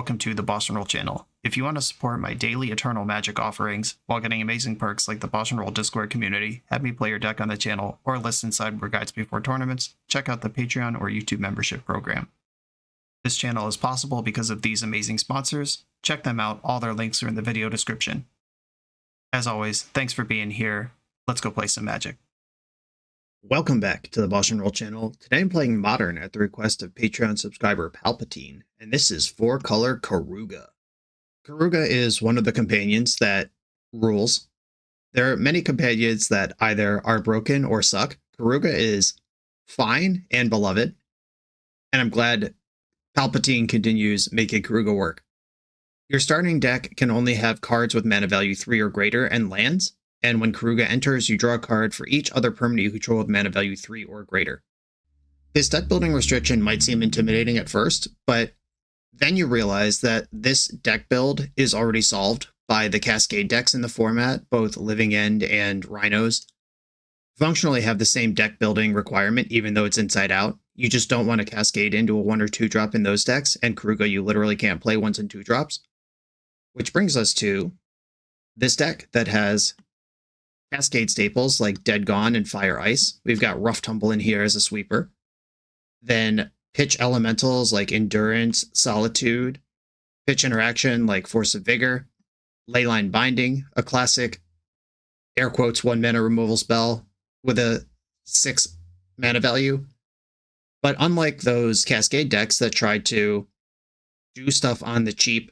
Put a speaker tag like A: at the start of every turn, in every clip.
A: welcome to the BoshNRoll channel. If you want to support my daily Eternal Magic offerings while getting amazing perks like the BoshNRoll Discord community, have me play your deck on the channel, or listen sideboard guides before tournaments, check out the Patreon or YouTube membership program. This channel is possible because of these amazing sponsors. Check them out, all their links are in the video description. As always, thanks for being here. Let's go play some Magic.
B: Welcome back to the BoshNRoll channel. Today I'm playing Modern at the request of Patreon subscriber Palpatine, and this is 4-color KERUGA. KERUGA is one of the companions that rules. There are many companions that either are broken or suck. KERUGA is fine and beloved, and I'm glad Palpatine continues making KERUGA work. Your starting deck can only have cards with mana value 3 or greater and lands. And when KERUGA enters, you draw a card for each other permanent you control with mana value 3 or greater. This deck building restriction might seem intimidating at first, but then you realize that this deck build is already solved by the Cascade decks in the format. Both Living End and Rhinos functionally have the same deck building requirement, even though it's inside out. You just don't want to cascade into a 1 or 2 drop in those decks, and KERUGA you literally can't play 1s and 2 drops. Which brings us to this deck that has Cascade staples like Dead Gone and Fire Ice. We've got Rough Tumble in here as a sweeper. Then pitch elementals like Endurance, Solitude. Pitch interaction like Force of Vigor. Leyline Binding, a classic air quotes 1 mana removal spell with a 6 mana value. But unlike those Cascade decks that try to do stuff on the cheap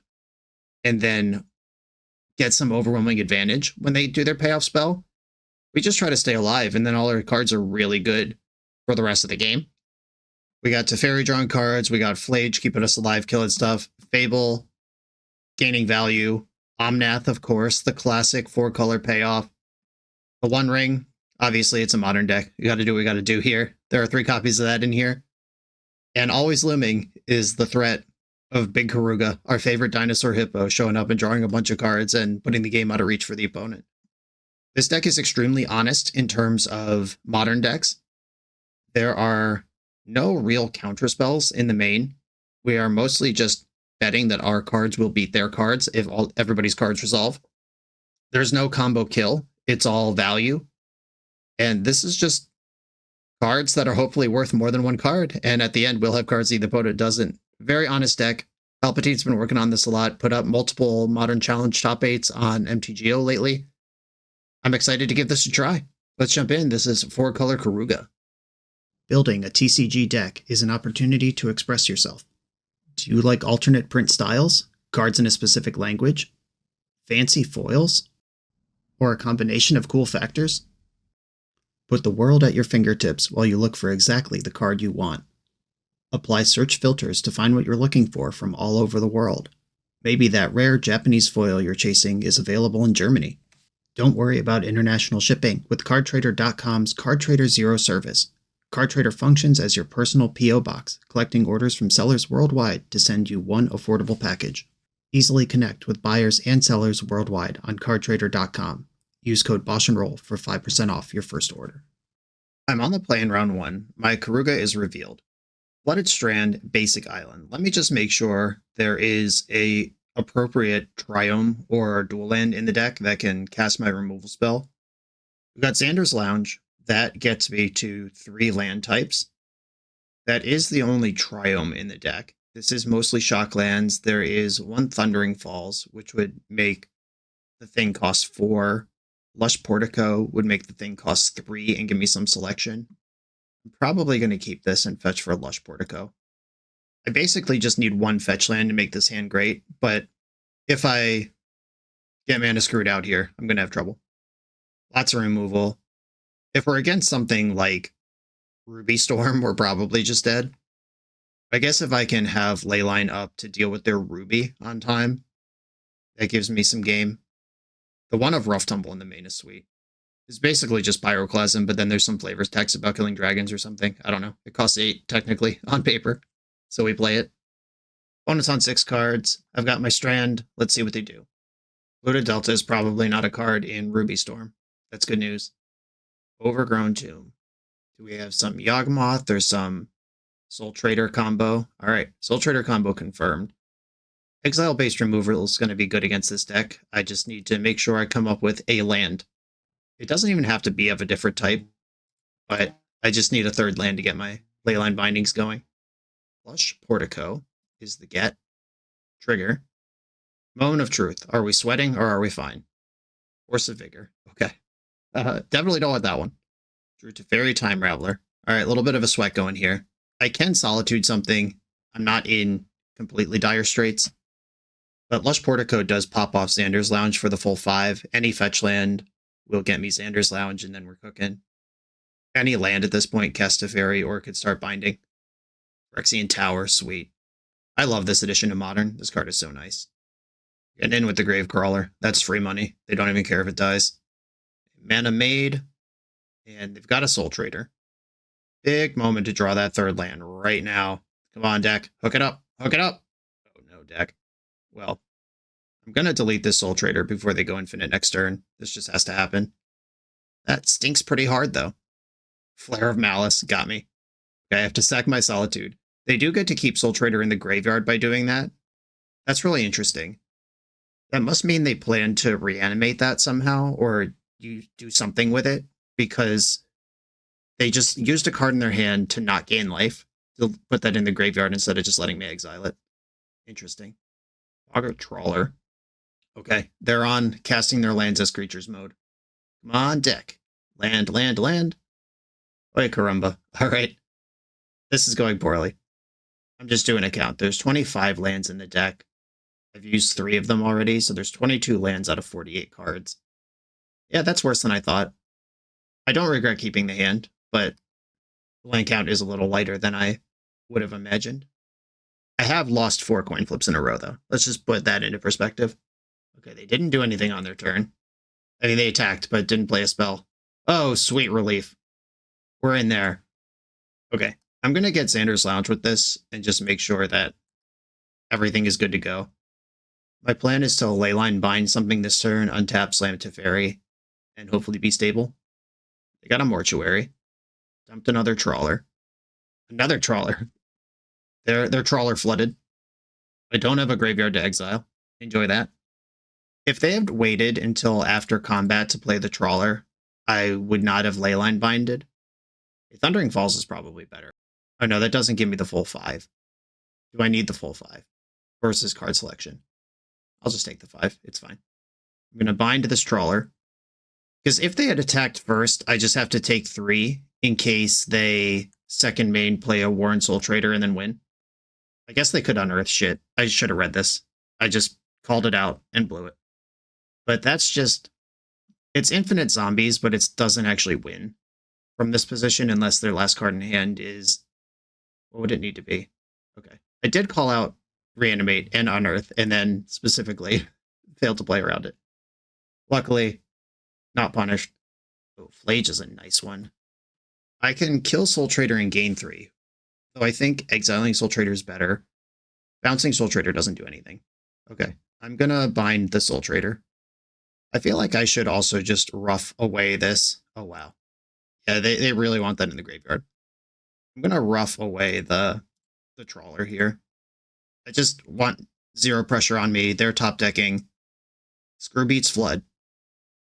B: and then get some overwhelming advantage when they do their payoff spell, we just try to stay alive, and then all our cards are really good for the rest of the game. We got Teferi drawing cards, we got Flage keeping us alive, killing stuff, Fable gaining value, Omnath, of course, the classic 4-color payoff. The One Ring, obviously it's a modern deck. You gotta do what we gotta do here. There are 3 copies of that in here. And always looming is the threat of Big KERUGA, our favorite dinosaur hippo, showing up and drawing a bunch of cards and putting the game out of reach for the opponent. This deck is extremely honest in terms of modern decks. There are no real counter spells in the main. We are mostly just betting that our cards will beat their cards if everybody's cards resolve. There's no combo kill. It's all value. And this is just cards that are hopefully worth more than 1 card. And at the end, we'll have cards the opponent doesn't. Very honest deck. Palpatine's been working on this a lot, put up multiple Modern Challenge top 8s on MTGO lately. I'm excited to give this a try. Let's jump in. This is 4-color KERUGA. Building a TCG deck is an opportunity to express yourself. Do you like alternate print styles, cards in a specific language, fancy foils, or a combination of cool factors? Put the world at your fingertips while you look for exactly the card you want. Apply search filters to find what you're looking for from all over the world. Maybe that rare Japanese foil you're chasing is available in Germany. Don't worry about international shipping with CardTrader.com's CardTrader Zero service. CardTrader functions as your personal P.O. box, collecting orders from sellers worldwide to send you one affordable package. Easily connect with buyers and sellers worldwide on CardTrader.com. Use code BoshNRoll for 5% off your first order. I'm on the play in round 1. My KERUGA is revealed. Flooded Strand, Basic Island. Let me just make sure there is a appropriate Triome or Dual Land in the deck that can cast my removal spell. We've got Xander's Lounge. That gets me to 3 land types. That is the only Triome in the deck. This is mostly shock lands. There is 1 Thundering Falls, which would make the thing cost 4. Lush Portico would make the thing cost 3 and give me some selection. I'm probably going to keep this and fetch for Lush Portico. I basically just need 1 fetch land to make this hand great, but if I get mana screwed out here, I'm going to have trouble. Lots of removal. If we're against something like Ruby Storm, we're probably just dead. I guess if I can have Leyline up to deal with their Ruby on time, that gives me some game. The one of Rough Tumble in the main is sweet. It's basically just Pyroclasm, but then there's some flavors text about killing dragons or something. I don't know. It costs 8, technically, on paper. So we play it. Bonus on 6 cards. I've got my Strand. Let's see what they do. Looted Delta is probably not a card in Ruby Storm. That's good news. Overgrown Tomb. Do we have some Yawgmoth or some Soul Trader combo? All right, Soul Trader combo confirmed. Exile-based removal is going to be good against this deck. I just need to make sure I come up with a land. It doesn't even have to be of a different type, but I just need a third land to get my Leyline Bindings going. Flush Portico is the get. Trigger. Moment of Truth. Are we sweating or are we fine? Force of Vigor. Okay. Definitely don't want that one. Drew Teferi, Time Raveler. All right, a little bit of a sweat going here. I can Solitude something. I'm not in completely dire straits. But Lush Portico does pop off Xander's Lounge for the full 5. Any fetch land will get me Xander's Lounge, and then we're cooking. Any land at this point, cast Teferi, or could start binding. Phyrexian Tower, sweet. I love this addition to Modern. This card is so nice. Getting in with the Gravecrawler. That's free money. They don't even care if it dies. Mana Maid. And they've got a Soul Trader. Big moment to draw that third land right now. Come on, deck. Hook it up. Hook it up. Oh, no, deck. Well, I'm going to delete this Soul Trader before they go infinite next turn. This just has to happen. That stinks pretty hard, though. Flare of Malice. Got me. Okay, I have to sack my Solitude. They do get to keep Soul Trader in the graveyard by doing that. That's really interesting. That must mean they plan to reanimate that somehow, or you do something with it, because they just used a card in their hand to not gain life. They'll put that in the graveyard instead of just letting me exile it. Interesting. Augur Trawler. Okay, they're on casting their lands as creatures mode. Come on, deck. Land, land, land. Oy, caramba. All right. This is going poorly. I'm just doing a count. There's 25 lands in the deck. I've used 3 of them already, so there's 22 lands out of 48 cards. Yeah, that's worse than I thought. I don't regret keeping the hand, but the land count is a little lighter than I would have imagined. I have lost 4 coin flips in a row, though. Let's just put that into perspective. Okay, they didn't do anything on their turn. I mean, they attacked, but didn't play a spell. Oh, sweet relief. We're in there. Okay, I'm going to get Xander's Lounge with this and just make sure that everything is good to go. My plan is to Leyline Bind something this turn, untap, slam Teferi, and hopefully be stable. They got a Mortuary. Dumped another Trawler. Another Trawler. Their Trawler flooded. I don't have a graveyard to exile. Enjoy that. If they had waited until after combat to play the Trawler, I would not have Leyline Binded. Thundering Falls is probably better. Oh no, that doesn't give me the full 5. Do I need the full 5? Versus card selection. I'll just take the 5. It's fine. I'm going to bind this Trawler. Because if they had attacked first, I just have to take 3 in case they second main, play a Warren Soul Trader, and then win. I guess they could unearth shit. I should have read this. I just called it out and blew it. But that's just... It's infinite zombies, but it doesn't actually win from this position unless their last card in hand is... What would it need to be? Okay. I did call out Reanimate and Unearth, and then specifically failed to play around it. Luckily, not punished. Oh, Flage is a nice one. I can kill Soul Trader and gain 3. Though I think exiling Soul Trader is better. Bouncing Soul Trader doesn't do anything. Okay, I'm gonna bind the Soul Trader. I feel like I should also just rough away this. Oh, wow. Yeah, they really want that in the graveyard. I'm gonna rough away the Trawler here. I just want 0 pressure on me. They're top decking. Screw beats Flood.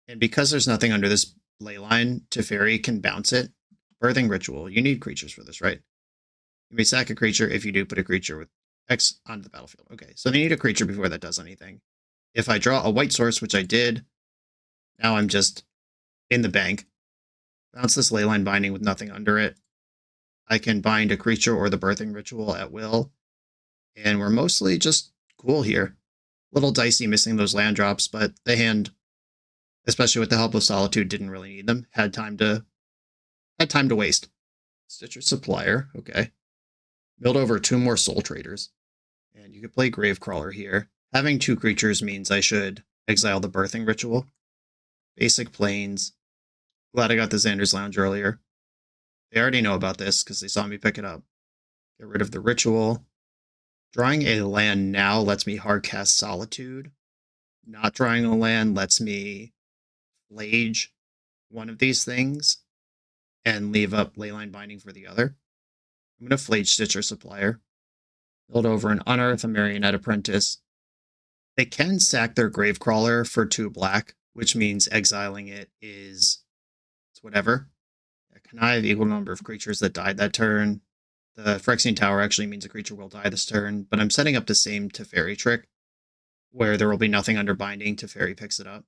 B: And because there's nothing under this Leyline, Teferi can bounce it. Birthing Ritual. You need creatures for this, right? You may sack a creature. If you do, put a creature with X onto the battlefield. Okay, so they need a creature before that does anything. If I draw a white source, which I did, now I'm just in the bank. Bounce this Leyline Binding with nothing under it. I can bind a creature or the Birthing Ritual at will. And we're mostly just cool here. Little dicey missing those land drops, but the hand, especially with the help of Solitude, didn't really need them. Had time to waste. Stitcher Supplier, okay. Build over 2 more Soul Traders. And you could play Gravecrawler here. Having 2 creatures means I should exile the Birthing Ritual. Basic Plains. Glad I got the Xander's Lounge earlier. They already know about this because they saw me pick it up. Get rid of the Ritual. Drawing a land now lets me hardcast Solitude. Not drawing a land lets me Flage one of these things and leave up Leyline Binding for the other. I'm going to Flage Stitcher Supplier. Build over an Unearth, a Marionette Apprentice. They can sack their Gravecrawler for 2 black, which means exiling it is it's whatever. Can I have equal number of creatures that died that turn? The Phyrexian Tower actually means a creature will die this turn, but I'm setting up the same Teferi trick, where there will be nothing under binding. Teferi picks it up.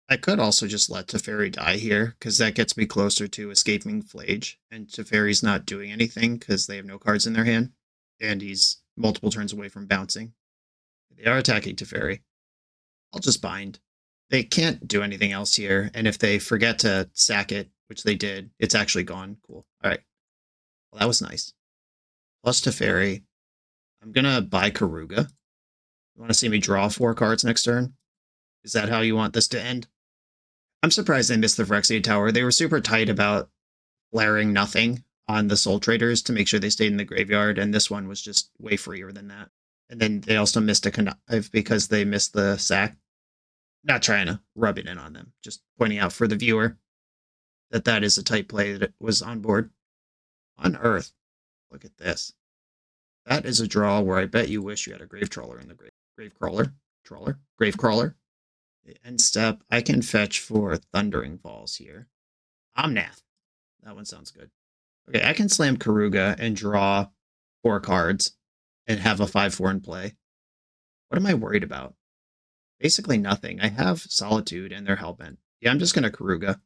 B: I could also just let Teferi die here, because that gets me closer to escaping Flage, and Teferi's not doing anything because they have no cards in their hand, and he's multiple turns away from bouncing. They are attacking Teferi. I'll just bind. They can't do anything else here, and if they forget to sack it, which they did, it's actually gone. Cool. All right. Well, that was nice. Plus Teferi. I'm going to buy KERUGA. You want to see me draw 4 cards next turn? Is that how you want this to end? I'm surprised they missed the Phyrexian Tower. They were super tight about flaring nothing on the Soul Traders to make sure they stayed in the graveyard, and this one was just way freer than that. And then they also missed a connive because they missed the sack. Not trying to rub it in on them, just pointing out for the viewer that that is a tight play that was on board. Unearth. Look at this. That is a draw where I bet you wish you had a Gravecrawler in the Gravecrawler. End step, I can fetch for Thundering Falls here. Omnath. That one sounds good. Okay, I can slam KERUGA and draw 4 cards and have a 5/4 in play. What am I worried about? Basically nothing. I have Solitude and they're Hellbent. Yeah, I'm just going to KERUGA.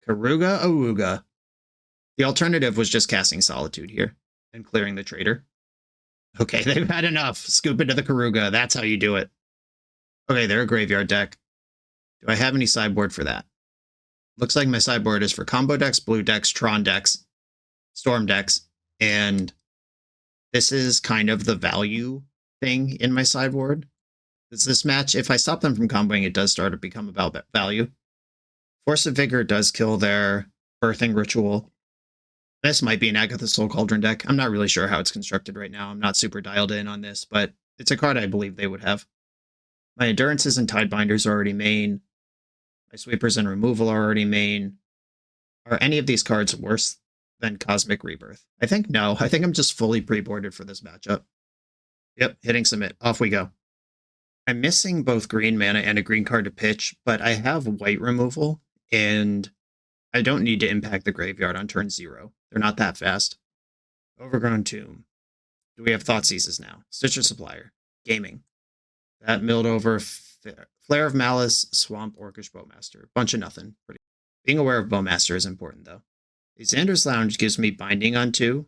B: KERUGA, AWOOGAH. The alternative was just casting Solitude here and clearing the trader. Okay, they've had enough. Scoop into the KERUGA. That's how you do it. Okay, they're a graveyard deck. Do I have any sideboard for that? Looks like my sideboard is for combo decks, blue decks, Tron decks, Storm decks, and this is kind of the value thing in my sideboard. This match, if I stop them from comboing, it does start to become about value. Force of Vigor does kill their Birthing Ritual. This might be an Agatha Soul Cauldron deck. I'm not really sure how it's constructed right now. I'm not super dialed in on this, but it's a card I believe they would have. My Endurances and Tidebinders are already main. My Sweepers and Removal are already main. Are any of these cards worse than Cosmic Rebirth? I think no. I think I'm just fully pre-boarded for this matchup. Yep, hitting submit. Off we go. I'm missing both green mana and a green card to pitch, but I have white removal, and I don't need to impact the graveyard on turn 0. They're not that fast. Overgrown Tomb. Do we have Thoughtseizes now? Stitcher Supplier. Gaming. That milled over Flare of Malice, Swamp, Orcish Bowmaster. Bunch of nothing. Being aware of Bowmaster is important, though. Xander's Lounge gives me binding on 2.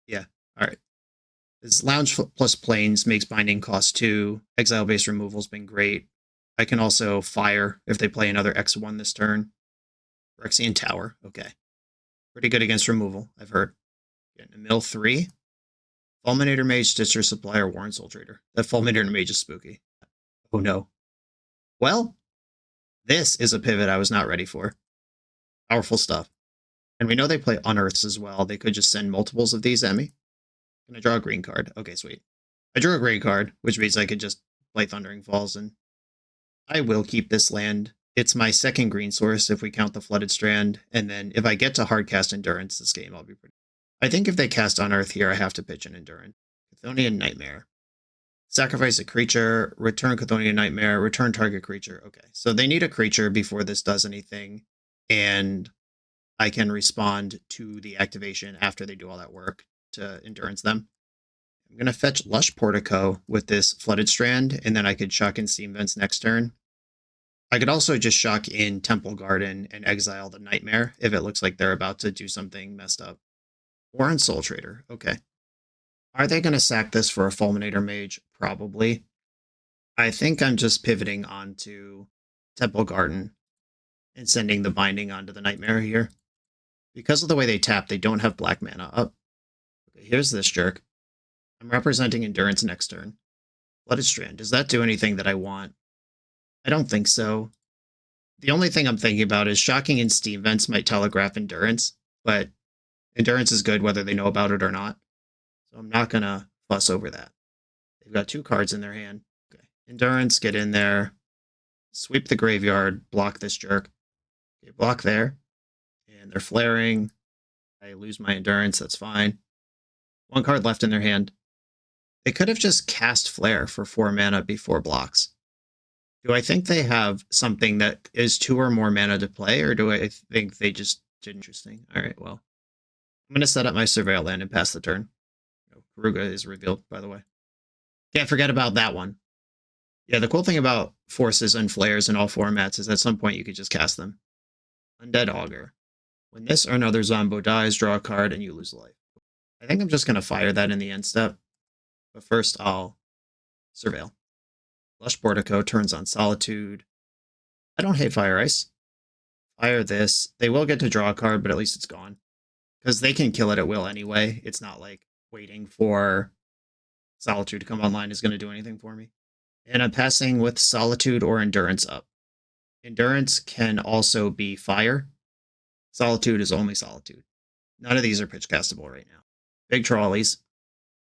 B: Yeah, alright. This Lounge plus Plains makes binding cost 2. Exile-based removal's been great. I can also fire if they play another X1 this turn. Phyrexian Tower, okay. Pretty good against removal, I've heard. Getting a mill 3. Fulminator Mage, Stitcher Supplier, Warren Soul Trader. That Fulminator Mage is spooky. Oh no. Well, this is a pivot I was not ready for. Powerful stuff. And we know they play Unearths as well. They could just send multiples of these at me. Can I draw a green card? Okay, sweet. I drew a green card, which means I could just play Thundering Falls, and I will keep this land. It's my second green source if we count the Flooded Strand, and then if I get to hardcast Endurance this game, I'll be pretty... I think if they cast Unearth here, I have to pitch an Endurance. Chthonian Nightmare. Sacrifice a creature, return Chthonian Nightmare, return target creature. Okay, so they need a creature before this does anything, and I can respond to the activation after they do all that work to Endurance them. I'm going to fetch Lush Portico with this Flooded Strand, and then I could shock in Steam Vents next turn. I could also just shock in Temple Garden and exile the Nightmare if it looks like they're about to do something messed up. Warren Soul Trader, okay. Are they going to sack this for a Fulminator Mage? Probably. I think I'm just pivoting onto Temple Garden and sending the binding onto the Nightmare here. Because of the way they tap, they don't have black mana up. Okay, here's this jerk. I'm representing Endurance next turn. Flooded Strand. Does that do anything that I want? I don't think so. The only thing I'm thinking about is shocking in Steam Vents might telegraph Endurance, but Endurance is good whether they know about it or not. So I'm not going to fuss over that. They've got 2 cards in their hand. Okay. Endurance, get in there. Sweep the graveyard. Block this jerk. Okay, block there. And they're flaring. I lose my Endurance. That's fine. 1 card left in their hand. They could have just cast Flare for 4 mana before blocks. Do I think they have something that is 2 or more mana to play, or do I think they just did interesting? All right, well, I'm going to set up my Surveil land and pass the turn. KERUGA is revealed, by the way. Can't forget about that one. Yeah, the cool thing about forces and flares in all formats is at some point you could just cast them. Undead Augur. When this or another Zombo dies, draw a card and you lose life. I think I'm just going to fire that in the end step. But first, I'll Surveil. Lush Portico turns on Solitude. I don't hate Fire Ice. Fire this. They will get to draw a card, but at least it's gone. Because they can kill it at will anyway. It's not like waiting for Solitude to come online is going to do anything for me. And I'm passing with Solitude or Endurance up. Endurance can also be Fire. Solitude is only Solitude. None of these are pitch castable right now. Big Trolleys.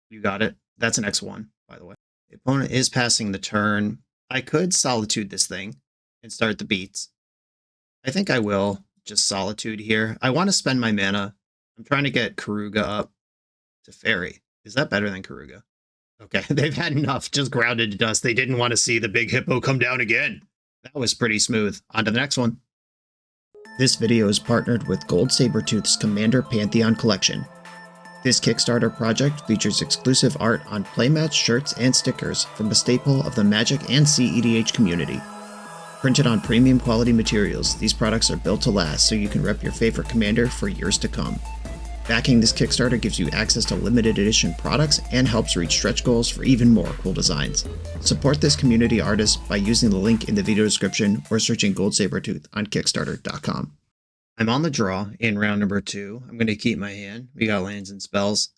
B: You got it. That's an X1, by the way. The opponent is passing the turn. I could Solitude this thing and start the beats. I think I will just Solitude here. I want to spend my mana. I'm trying to get KERUGA up to Fairy. Is that better than KERUGA? Okay, they've had enough. Just grounded to dust. They didn't want to see the big hippo come down again. That was pretty smooth. On to the next one. This video is partnered with Gold Sabertooth's Commander Pantheon Collection. This Kickstarter project features exclusive art on playmat shirts and stickers from a staple of the Magic and CEDH community. Printed on premium quality materials, these products are built to last so you can rep your favorite commander for years to come. Backing this Kickstarter gives you access to limited edition products and helps reach stretch goals for even more cool designs. Support this community artist by using the link in the video description or searching Gold Sabertooth on Kickstarter.com. I'm on the draw in round number 2. I'm going to keep my hand. We got lands and spells.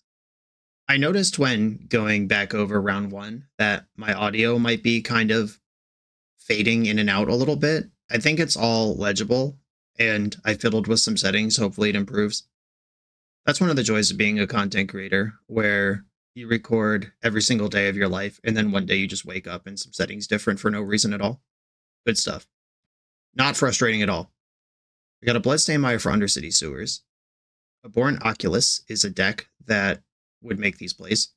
B: I noticed when going back over round 1 that my audio might be kind of fading in and out a little bit. I think it's all legible, and I fiddled with some settings. Hopefully it improves. That's one of the joys of being a content creator, where you record every single day of your life, and then one day you just wake up and some settings different for no reason at all. Good stuff. Not frustrating at all. We got a Bloodstained Mire for Undercity Sewers. Abhorrent Oculus is a deck that would make these plays.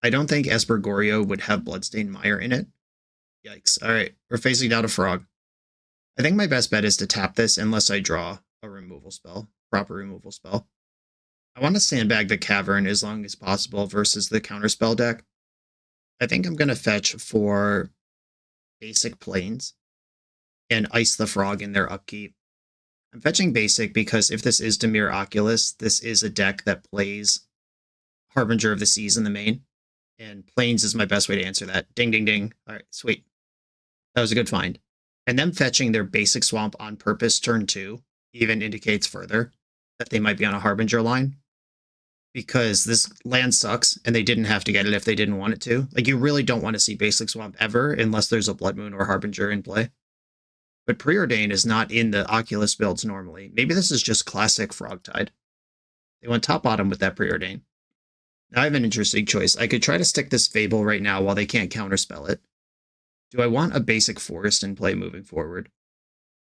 B: I don't think Esper Goryo would have Bloodstained Mire in it. Yikes. Alright, we're facing down a frog. I think my best bet is to tap this unless I draw a removal spell. Proper removal spell. I want to sandbag the Cavern as long as possible versus the counterspell deck. I think I'm going to fetch for basic planes and ice the frog in their upkeep. I'm fetching basic because if this is Dimir Oculus, this is a deck that plays Harbinger of the Seas in the main, and planes is my best way to answer that. Ding, ding, ding. All right, sweet. That was a good find. And them fetching their basic swamp on purpose turn 2 even indicates further that they might be on a Harbinger line, because this land sucks and they didn't have to get it if they didn't want it to. Like, you really don't want to see basic swamp ever unless there's a Blood Moon or Harbinger in play. But Preordain is not in the Oculus builds normally. Maybe this is just classic Frogtide. They went top-bottom with that Preordain. Now I have an interesting choice. I could try to stick this Fable right now while they can't counterspell it. Do I want a basic Forest in play moving forward?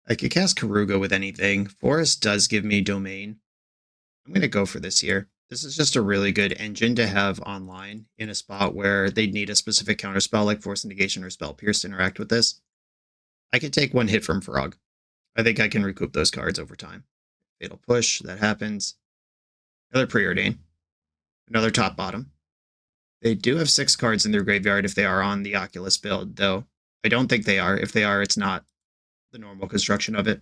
B: I could cast KERUGA with anything. Forest does give me Domain. I'm going to go for this here. This is just a really good engine to have online in a spot where they'd need a specific counterspell like Force Negation or Spell Pierce to interact with this. I could take 1 hit from Frog. I think I can recoup those cards over time. Fatal Push, that happens. Another Preordain. Another top-bottom. They do have 6 cards in their graveyard if they are on the Oculus build, though I don't think they are. If they are, it's not the normal construction of it.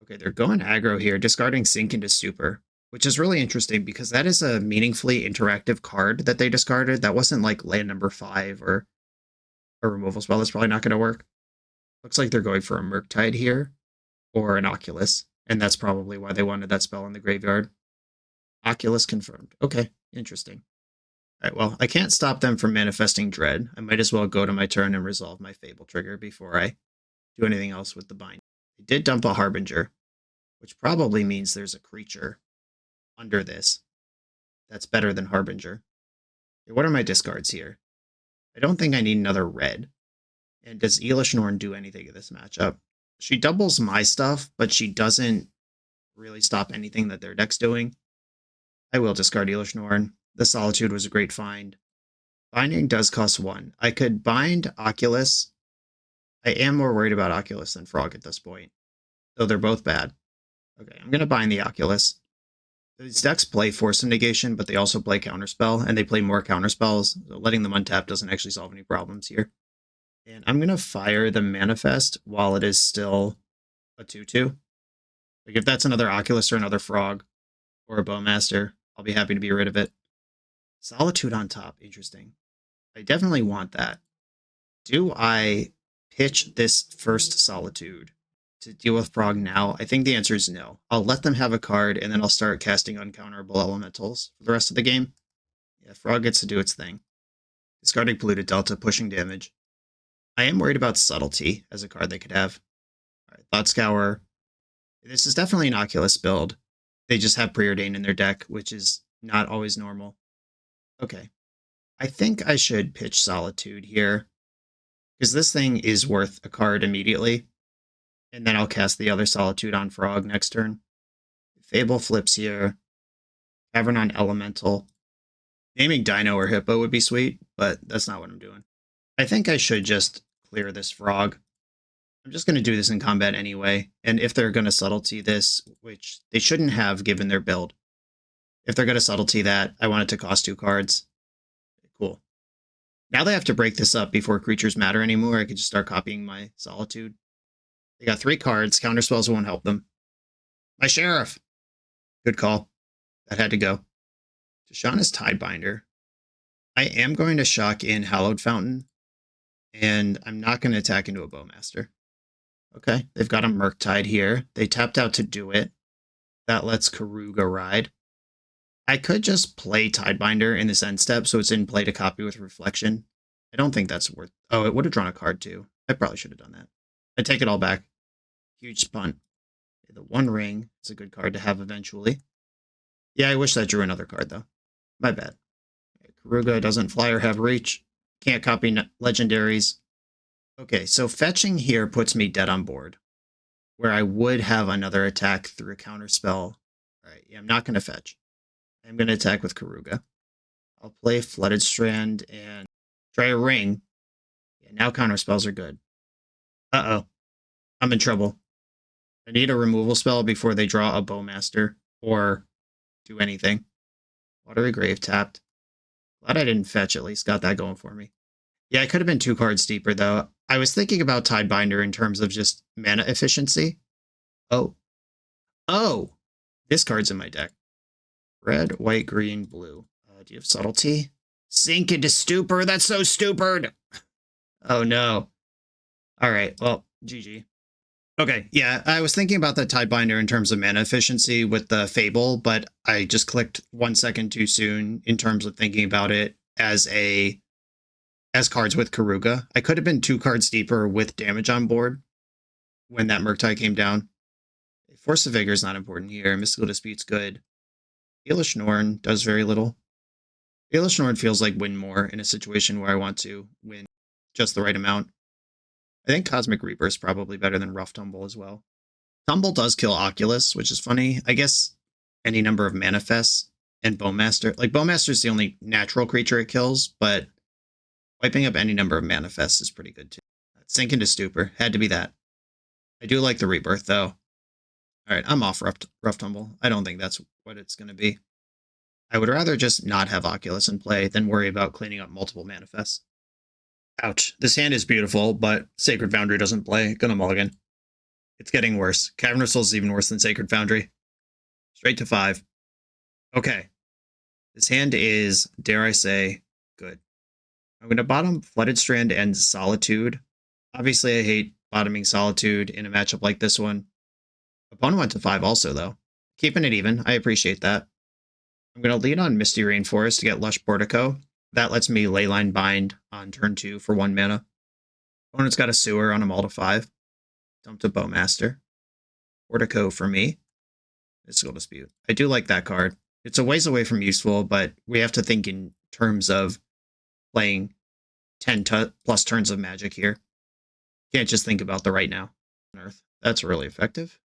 B: Okay, they're going aggro here, discarding Sink into Stupor, which is really interesting because that is a meaningfully interactive card that they discarded. That wasn't like land number 5 or a removal spell. That's probably not going to work. Looks like they're going for a Murktide here, or an Oculus, and that's probably why they wanted that spell in the graveyard. Oculus confirmed. Okay, interesting. Alright, well, I can't stop them from manifesting Dread. I might as well go to my turn and resolve my Fable trigger before I do anything else with the bind. They did dump a Harbinger, which probably means there's a creature under this that's better than Harbinger. Okay, what are my discards here? I don't think I need another red. And does Elish Norn do anything in this matchup? She doubles my stuff, but she doesn't really stop anything that their deck's doing. I will discard Elish Norn. The Solitude was a great find. Binding does cost 1. I could bind Oculus. I am more worried about Oculus than Frog at this point, though they're both bad. Okay, I'm going to bind the Oculus. These decks play Force of Negation, but they also play Counterspell, and they play more Counterspells, so letting them untap doesn't actually solve any problems here. And I'm going to fire the Manifest while it is still a 2-2. Like, if that's another Oculus or another Frog or a Bowmaster, I'll be happy to be rid of it. Solitude on top, interesting. I definitely want that. Do I pitch this first Solitude to deal with Frog now? I think the answer is no. I'll let them have a card, and then I'll start casting uncounterable elementals for the rest of the game. Yeah, Frog gets to do its thing. Discarding Polluted Delta, pushing damage. I am worried about Subtlety as a card they could have. All right, Thought Scour. This is definitely an Oculus build. They just have Preordain in their deck, which is not always normal. Okay. I think I should pitch Solitude here, because this thing is worth a card immediately. And then I'll cast the other Solitude on Frog next turn. Fable flips here. Cavern on Elemental. Naming Dino or Hippo would be sweet, but that's not what I'm doing. I think I should just clear this Frog. I'm just going to do this in combat anyway, and if they're going to Subtlety this, which they shouldn't have given their build, if they're going to Subtlety that, I want it to cost 2 cards. Cool. Now they have to break this up before creatures matter anymore. I could just start copying my Solitude. They got 3 cards. Counterspells won't help them. My Sheriff! Good call. That had to go. Tishana's Tidebinder. I am going to shock in Hallowed Fountain, and I'm not going to attack into a Bowmaster. Okay, they've got a Murktide here. They tapped out to do it. That lets KERUGA ride. I could just play Tidebinder in this end step, so it's in play to copy with Reflection. I don't think that's worth... Oh, it would have drawn a card too. I probably should have done that. I take it all back. Huge punt. The One Ring is a good card to have eventually. Yeah, I wish that drew another card though. My bad. KERUGA doesn't fly or have reach. Can't copy legendaries. Okay, so fetching here puts me dead on board, where I would have another attack through a counterspell. All right, yeah, I'm not going to fetch. I'm going to attack with KERUGA. I'll play Flooded Strand and try a ring. Yeah, now counterspells are good. Uh-oh. I'm in trouble. I need a removal spell before they draw a Bowmaster or do anything. Watery Grave tapped. Glad I didn't fetch, at least got that going for me. Yeah, I could have been 2 cards deeper, though. I was thinking about Tidebinder in terms of just mana efficiency. Oh. Oh! This card's in my deck. Red, white, green, blue. Do you have Subtlety? Sink into Stupor! That's so stupid! Oh, no. Alright, well, GG. Okay, yeah, I was thinking about the Tidebinder in terms of mana efficiency with the Fable, but I just clicked 1 second too soon in terms of thinking about it as cards with KERUGA. I could have been 2 cards deeper with damage on board when that Murktide came down. Force of Vigor is not important here. Mystical Dispute's good. Eilish Norn does very little. Eilish Norn feels like win more in a situation where I want to win just the right amount. I think Cosmic Reaper is probably better than Rough Tumble as well. Tumble does kill Oculus, which is funny. I guess any number of Manifests and Bowmaster. Like, Bowmaster is the only natural creature it kills, but wiping up any number of Manifests is pretty good too. Sink into Stupor. Had to be that. I do like the Rebirth, though. Alright, I'm off Rough Tumble. I don't think that's what it's going to be. I would rather just not have Oculus in play than worry about cleaning up multiple Manifests. Ouch. This hand is beautiful, but Sacred Foundry doesn't play. Gonna mulligan. It's getting worse. Cavernous Soul is even worse than Sacred Foundry. Straight to 5. Okay. This hand is, dare I say, good. I'm going to bottom Flooded Strand and Solitude. Obviously, I hate bottoming Solitude in a matchup like this one. Opponent went to 5 also, though. Keeping it even. I appreciate that. I'm going to lean on Misty Rainforest to get Lush Portico. That lets me Leyline Bind on turn 2 for 1 mana. Opponent's got a Sewer on a Mull to 5. Dumped a Bowmaster. Portico for me. Mystical Dispute. I do like that card. It's a ways away from useful, but we have to think in terms of playing 10 plus turns of Magic here. Can't just think about the right now on Earth. That's really effective.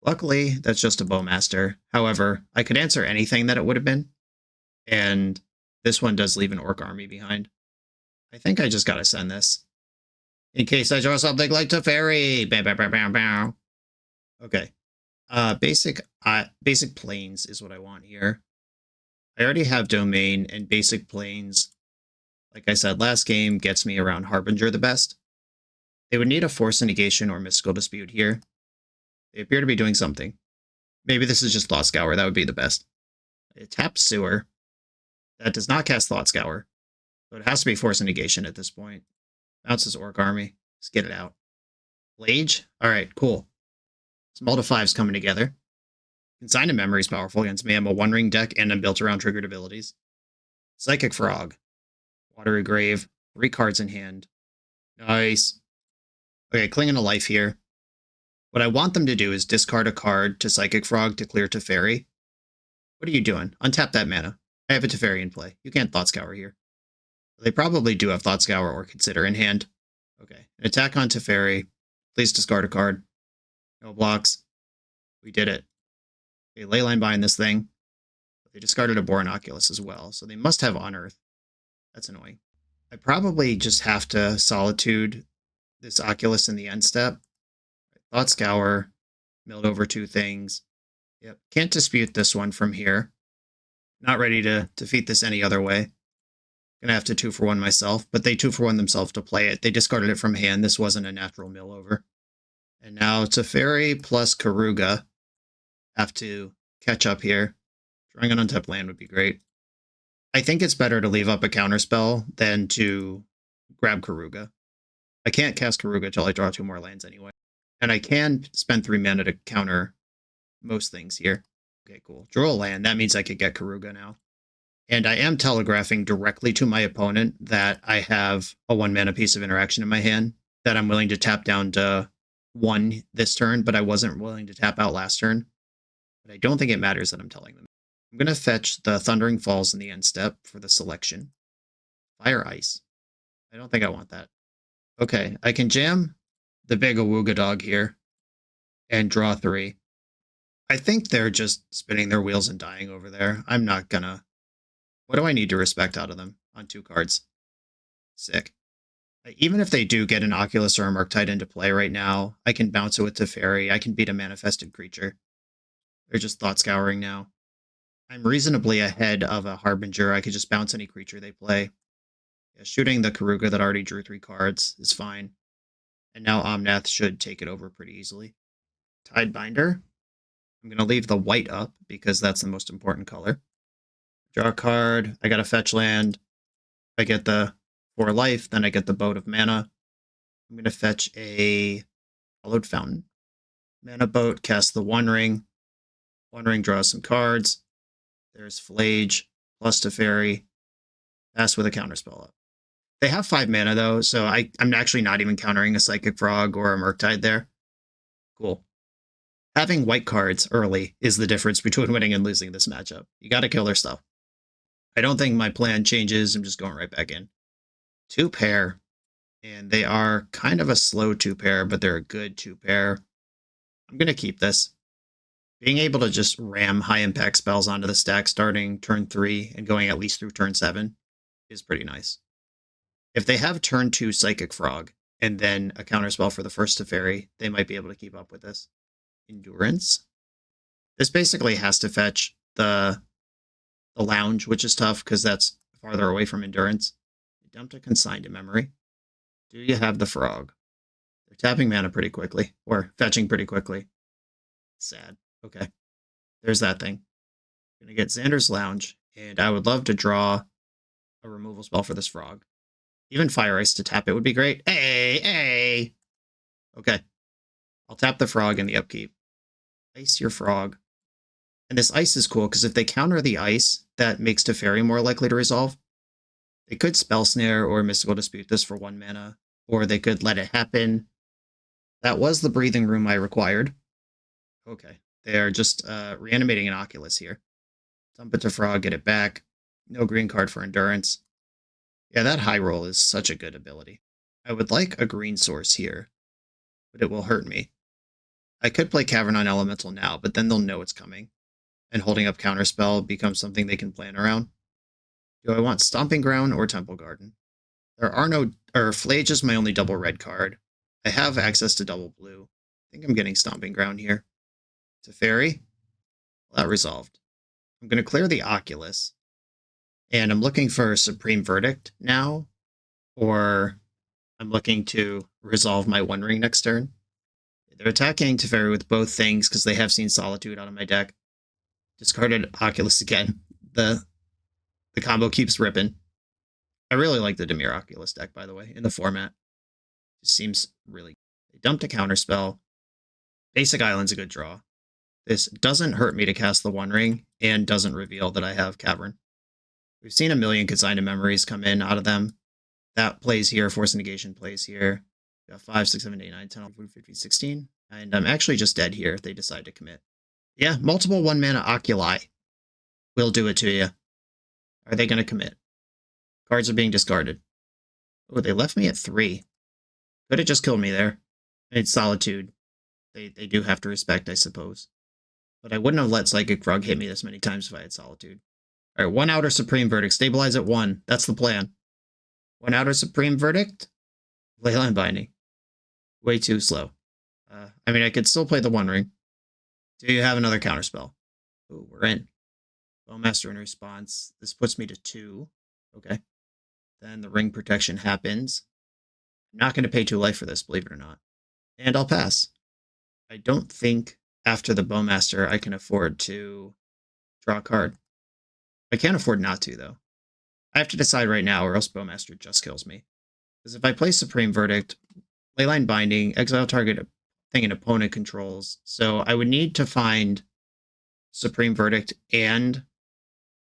B: Luckily, that's just a Bowmaster. However, I could answer anything that it would have been, and This one does leave an Orc army behind. I think I just gotta send this. In case I draw something like Teferi. Bam, bam, bam, bam, bam. Okay. Basic planes is what I want here. I already have Domain, and basic planes, like I said last game, gets me around Harbinger the best. They would need a Force of Negation or Mystical Dispute here. They appear to be doing something. Maybe this is just Thought Scour. That would be the best. It taps Sewer. That does not cast Thought Scour. So it has to be Force of Negation at this point. Bounces Orc Army. Let's get it out. Lage? Alright, cool. Some Multi 5s coming together. Consign of Memory is powerful against me. I'm a one-ring deck, and I'm built around triggered abilities. Psychic Frog. Watery Grave. 3 cards in hand. Nice. Okay, Clinging to Life here. What I want them to do is discard a card to Psychic Frog to clear Teferi. What are you doing? Untap that mana. I have a Teferi in play. You can't Thought Scour here. They probably do have Thought Scour or Consider in hand. Okay, an attack on Teferi. Please discard a card. No blocks. We did it. Okay, Leyline Bind this thing. They discarded a Boron Oculus as well, so they must have Unearth. That's annoying. I probably just have to Solitude this Oculus in the end step. Thought Scour. Milled over 2 things. Yep, can't dispute this one from here. Not ready to defeat this any other way. Gonna have to 2-for-1 myself, but they 2-for-1 themselves to play it. They discarded it from hand. This wasn't a natural mill over. And now Teferi plus KERUGA have to catch up here. Drawing an untapped land would be great. I think it's better to leave up a counterspell than to grab KERUGA. I can't cast KERUGA until I draw 2 more lands anyway. And I can spend 3 mana to counter most things here. Okay, cool. Draw a land. That means I could get KERUGA now. And I am telegraphing directly to my opponent that I have a 1 mana piece of interaction in my hand that I'm willing to tap down to 1 this turn, but I wasn't willing to tap out last turn. But I don't think it matters that I'm telling them. I'm going to fetch the Thundering Falls in the end step for the selection. Fire Ice. I don't think I want that. Okay, I can jam the big AWOOGAH dog here and draw 3. I think they're just spinning their wheels and dying over there. I'm not gonna... What do I need to respect out of them on 2 cards? Sick. Even if they do get an Oculus or a Murktide into play right now, I can bounce it with Teferi. I can beat a manifested creature. They're just Thought Scouring now. I'm reasonably ahead of a Harbinger. I could just bounce any creature they play. Yeah, shooting the KERUGA that already drew 3 cards is fine. And now Omnath should take it over pretty easily. Tidebinder. I'm going to leave the white up because that's the most important color. Draw a card. I got a fetch land. I get the 4 life. Then I get the Boat of Mana. I'm going to fetch a Hallowed Fountain. Mana Boat, cast the 1 ring. 1 ring draws some cards. There's Flage plus Teferi. Pass with a counterspell up. They have 5 mana though, so I'm actually not even countering a Psychic Frog or a Murktide there. Cool. Having white cards early is the difference between winning and losing this matchup. You gotta kill their stuff. I don't think my plan changes. I'm just going right back in. 2 pair. And they are kind of a slow 2 pair, but they're a good 2 pair. I'm gonna keep this. Being able to just ram high impact spells onto the stack starting turn 3 and going at least through turn 7 is pretty nice. If they have turn 2 Psychic Frog and then a counterspell for the first Teferi, they might be able to keep up with this. Endurance. This basically has to fetch the Lounge, which is tough because that's farther away from Endurance. Dumped a Consigned to Memory. Do you have the Frog? They're tapping mana pretty quickly, or fetching pretty quickly. Sad. Okay. There's that thing. I'm going to get Xander's Lounge, and I would love to draw a removal spell for this Frog. Even Fire Ice to tap it would be great. Hey! Okay. I'll tap the Frog in the upkeep. Ice your Frog. And this Ice is cool, because if they counter the Ice, that makes Teferi more likely to resolve. They could Spell Snare or Mystical Dispute this for 1 mana, or they could let it happen. That was the Breathing Room I required. Okay. They are just reanimating an Oculus here. Dump it to Frog, get it back. No green card for Endurance. Yeah, that high roll is such a good ability. I would like a green source here, but it will hurt me. I could play Cavern on Elemental now, but then they'll know it's coming. And holding up Counterspell becomes something they can plan around. Do I want Stomping Ground or Temple Garden? There are no... Flage is my only double red card. I have access to double blue. I think I'm getting Stomping Ground here. Teferi? Well, that resolved. I'm going to clear the Oculus. And I'm looking for Supreme Verdict now. Or I'm looking to resolve my One Ring next turn. They're attacking Teferi with both things because they have seen Solitude out of my deck. Discarded Oculus again. The combo keeps ripping. I really like the Dimir Oculus deck, by the way, in the format. It seems really... They dumped a counterspell. Basic Island's a good draw. This doesn't hurt me to cast the One Ring, and doesn't reveal that I have Cavern. We've seen a million Consign to Memories come in out of them. That plays here, Force Negation plays here. We got 5, 6, 7, 8, 9, 10, 11, 15, 16. And I'm actually just dead here if they decide to commit. Yeah, multiple 1-mana Oculi will do it to you. Are they going to commit? Cards are being discarded. Oh, they left me at 3. Could have just killed me there. It's Solitude. They do have to respect, I suppose. But I wouldn't have let Psychic Frog hit me this many times if I had Solitude. Alright, 1 Outer Supreme Verdict. Stabilize at 1. That's the plan. 1 Outer Supreme Verdict. Leyline Binding. Way too slow. I mean, I could still play the One Ring. Do you have another counterspell? Ooh, we're in. Bowmaster in response. This puts me to 2. Okay. Then the ring protection happens. I'm not going to pay 2 life for this, believe it or not. And I'll pass. I don't think after the Bowmaster I can afford to draw a card. I can't afford not to, though. I have to decide right now, or else Bowmaster just kills me. Because if I play Supreme Verdict, Leyline Binding, exile target thing an opponent controls. So I would need to find Supreme Verdict and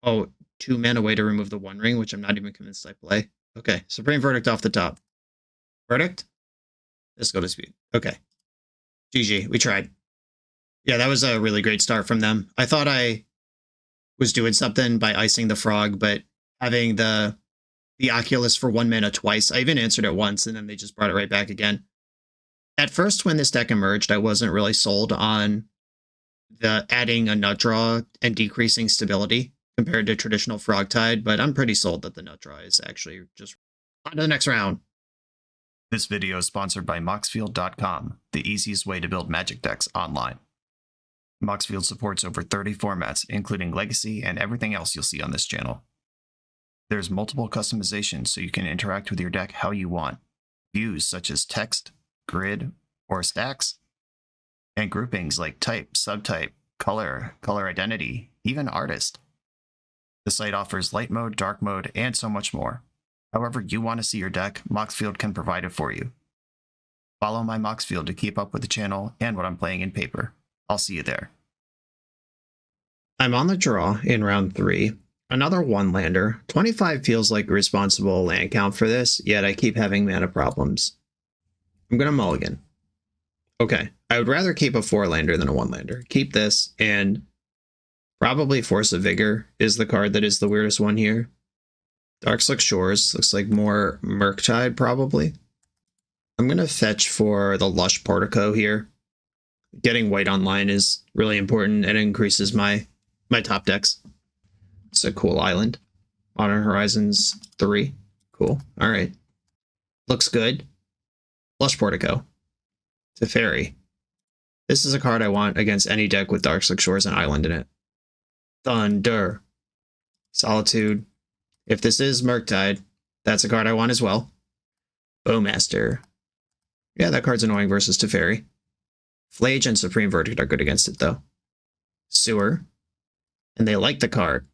B: 2 mana way to remove the One Ring, which I'm not even convinced I play. Okay, Supreme Verdict off the top. Verdict? Let's go dispute. Okay. GG, we tried. Yeah, that was a really great start from them. I thought I was doing something by icing the frog, but having the Oculus for 1 mana twice, I even answered it once, and then they just brought it right back again. At first, when this deck emerged, I wasn't really sold on the adding a nut draw and decreasing stability compared to traditional Frog Tide, but I'm pretty sold that the nut draw is actually just on to the next round.
A: This video is sponsored by Moxfield.com, the easiest way to build Magic decks online. Moxfield supports over 30 formats, including Legacy and everything else you'll see on this channel. There's multiple customizations so you can interact with your deck how you want. Views such as text, grid, or stacks. And groupings like type, subtype, color, color identity, even artist. The site offers light mode, dark mode, and so much more. However you want to see your deck, Moxfield can provide it for you. Follow my Moxfield to keep up with the channel and what I'm playing in paper. I'll see you there.
B: I'm on the draw in round 3. Another 1-lander. 25 feels like a responsible land count for this, yet I keep having mana problems. I'm going to mulligan. Okay, I would rather keep a 4-lander than a 1-lander. Keep this, and probably Force of Vigor is the card that is the weirdest one here. Darkslick Shores looks like more Murktide, probably. I'm going to fetch for the Lush Portico here. Getting white online is really important. It increases my top decks. It's a cool island. Modern Horizons 3. Cool. All right. Looks good. Lush Portico. Teferi. This is a card I want against any deck with Darkslick Shores and Island in it. Thunder. Solitude. If this is Murktide, that's a card I want as well. Bowmaster. Yeah, that card's annoying versus Teferi. Flage and Supreme Verdict are good against it, though. Sewer. And they like the card.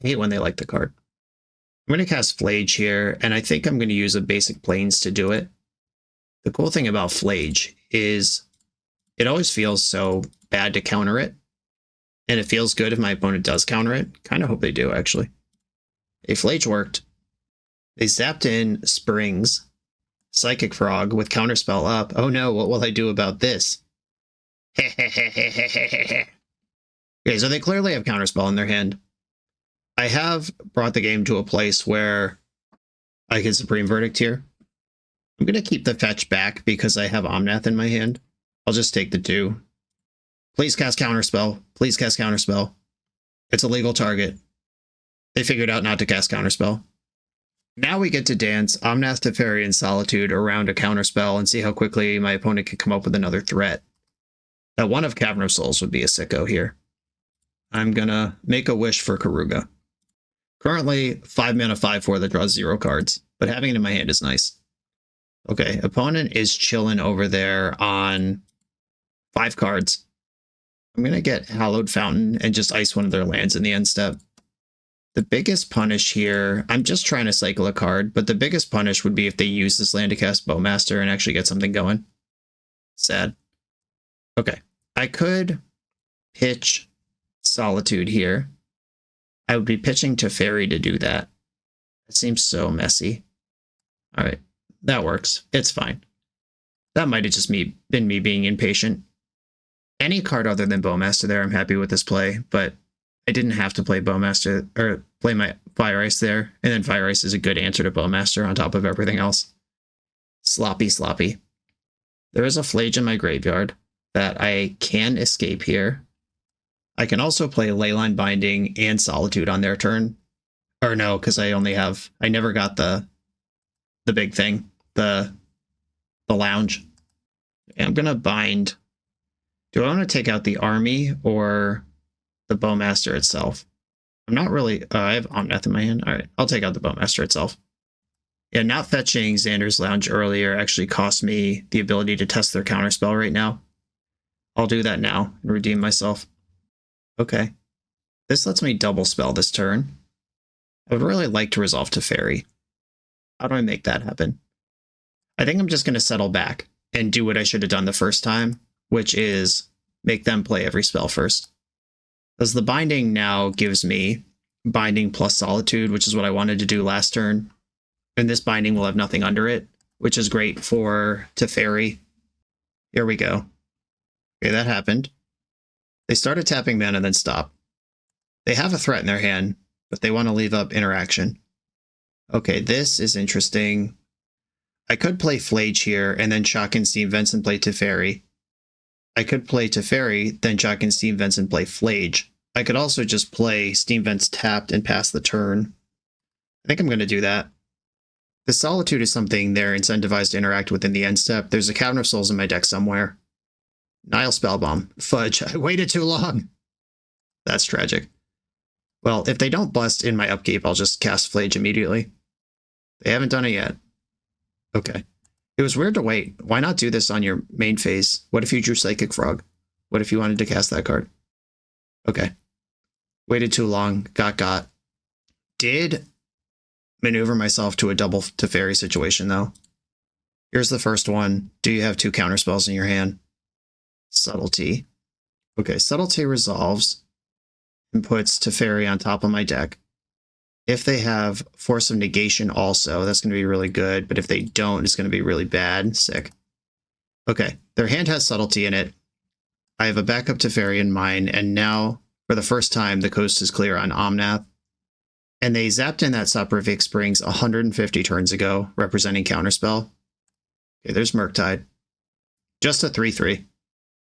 B: I hate when they like the card. I'm going to cast Flage here, and I think I'm going to use a basic Plains to do it. The cool thing about Flage is it always feels so bad to counter it. And it feels good if my opponent does counter it. Kind of hope they do, actually. A Flage worked. They zapped in Springs. Psychic Frog with Counterspell up. Oh no, what will I do about this? Okay, so they clearly have Counterspell in their hand. I have brought the game to a place where I can Supreme Verdict here. I'm going to keep the fetch back because I have Omnath in my hand. I'll just take the 2. Please cast Counterspell. Please cast Counterspell. It's a legal target. They figured out not to cast Counterspell. Now we get to dance Omnath, Teferi, and Solitude around a counterspell and see how quickly my opponent can come up with another threat. That one of Cavern of Souls would be a sicko here. I'm gonna make a wish for KERUGA. Currently, 5 mana 5/4 that draws 0 cards, but having it in my hand is nice. Okay, opponent is chilling over there on 5 cards. I'm gonna get Hallowed Fountain and just ice one of their lands in the end step. The biggest punish here, I'm just trying to cycle a card, but the biggest punish would be if they use this land to cast Bowmaster and actually get something going. Sad. Okay, I could pitch Solitude here. I would be pitching Teferi to do that. It seems so messy. All right, that works. It's fine. That might have just been me being impatient. Any card other than Bowmaster there, I'm happy with this play, but I didn't have to play Bowmaster or play my Fire Ice there, and then Fire Ice is a good answer to Bowmaster on top of everything else. Sloppy, sloppy. There is a Flage in my graveyard that I can escape here. I can also play Leyline Binding and Solitude on their turn. Or no, because I never got the big thing, the lounge. And I'm gonna bind. Do I want to take out the army or the Bowmaster itself? I'm not really... I have Omnath in my hand. All right, I'll take out the Bowmaster itself. Yeah, not fetching Xander's Lounge earlier actually cost me the ability to test their counterspell right now. I'll do that now and redeem myself. Okay. This lets me double spell this turn. I would really like to resolve Teferi. How do I make that happen? I think I'm just going to settle back and do what I should have done the first time, which is make them play every spell first. Because the binding now gives me binding plus Solitude, which is what I wanted to do last turn. And this binding will have nothing under it, which is great for Teferi. Here we go. Okay, that happened. They started tapping mana, then stop. They have a threat in their hand, but they want to leave up interaction. Okay, this is interesting. I could play Flage here, and then Shotgun Steam Vents and play Teferi. I could play Teferi, then Shotgun Steam Vents and play Flage. I could also just play Steam Vents tapped and pass the turn. I think I'm going to do that. The Solitude is something they're incentivized to interact with in the end step. There's a Cavern of Souls in my deck somewhere. Nile Spellbomb. Fudge, I waited too long. That's tragic. Well, if they don't bust in my upkeep, I'll just cast Flage immediately. They haven't done it yet. Okay. It was weird to wait. Why not do this on your main phase? What if you drew Psychic Frog? What if you wanted to cast that card? Okay. Waited too long. Got. Did maneuver myself to a double Teferi situation, though. Here's the first one. Do you have 2 counterspells in your hand? Subtlety. Okay, Subtlety resolves and puts Teferi on top of my deck. If they have Force of Negation also, that's going to be really good, but if they don't, it's going to be really bad. Sick. Okay, their hand has Subtlety in it. I have a backup Teferi in mine, and now, for the first time, the coast is clear on Omnath. And they zapped in that Soporific Springs 150 turns ago, representing Counterspell. Okay, there's Murktide. Just a 3/3.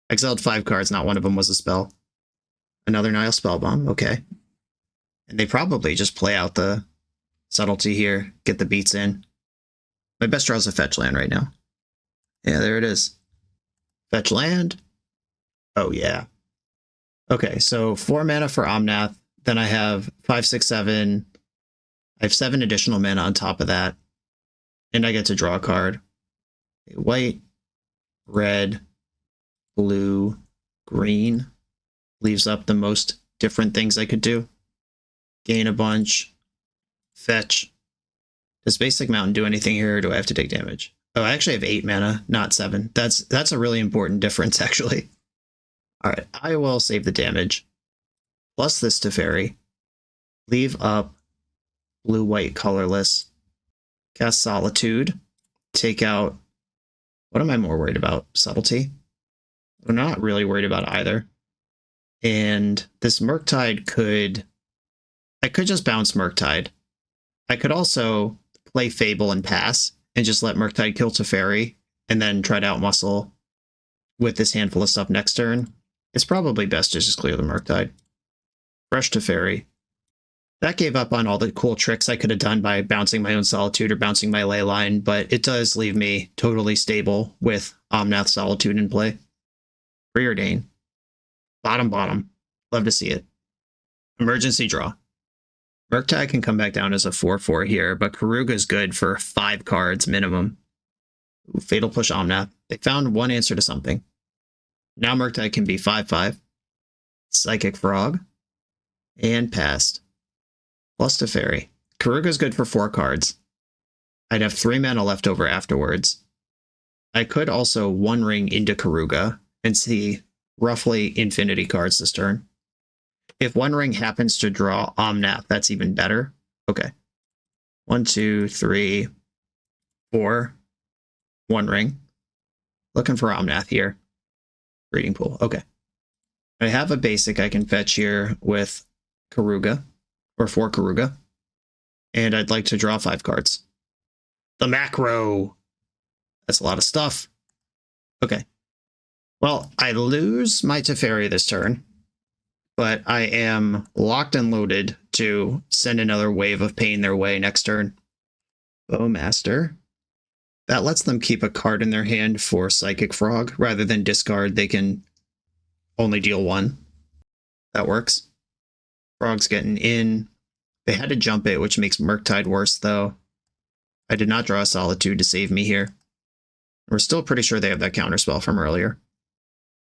B: Exiled 5 cards, not one of them was a spell. Another Nile Spellbomb, okay. And they probably just play out the Subtlety here, get the beats in. My best draw is a fetch land right now. Yeah, there it is. Fetch land. Oh, yeah. Okay, so 4 mana for Omnath. Then I have 5, 6, 7. I have 7 additional mana on top of that. And I get to draw a card. White, red, blue, green. Leaves up the most different things I could do. Gain a bunch. Fetch. Does Basic Mountain do anything here, or do I have to take damage? Oh, I actually have 8 mana, not 7. That's a really important difference, actually. Alright, I will save the damage. Plus this Teferi. Leave up blue-white colorless. Cast Solitude. Take out... What am I more worried about? Subtlety? I'm not really worried about either. And this Murktide could... I could just bounce Murktide. I could also play Fable and pass, and just let Murktide kill Teferi, and then try to outmuscle with this handful of stuff next turn. It's probably best to just clear the Murktide. Fresh Teferi. That gave up on all the cool tricks I could have done by bouncing my own Solitude or bouncing my Leyline, but it does leave me totally stable with Omnath Solitude in play. Preordain. Bottom. Love to see it. Emergency draw. Murktide can come back down as a 4/4 here, but KERUGA is good for 5 cards minimum. Ooh, Fatal Push Omnath. They found one answer to something. Now Murktide can be 5/5. Psychic Frog. And passed. Plus Teferi. KERUGA is good for 4 cards. I'd have 3 mana left over afterwards. I could also One Ring into KERUGA and see roughly infinity cards this turn. If One Ring happens to draw Omnath, that's even better. Okay. 1, 2, 3, 4. One Ring. Looking for Omnath here. Breeding Pool. Okay. I have a basic I can fetch here with KERUGA, or for KERUGA. And I'd like to draw 5 cards. The Macro! That's a lot of stuff. Okay. Well, I lose my Teferi this turn, but I am locked and loaded to send another wave of pain their way next turn. Bowmaster. That lets them keep a card in their hand for Psychic Frog. Rather than discard, they can only deal 1. That works. Frog's getting in. They had to jump it, which makes Murktide worse, though. I did not draw a Solitude to save me here. We're still pretty sure they have that counterspell from earlier.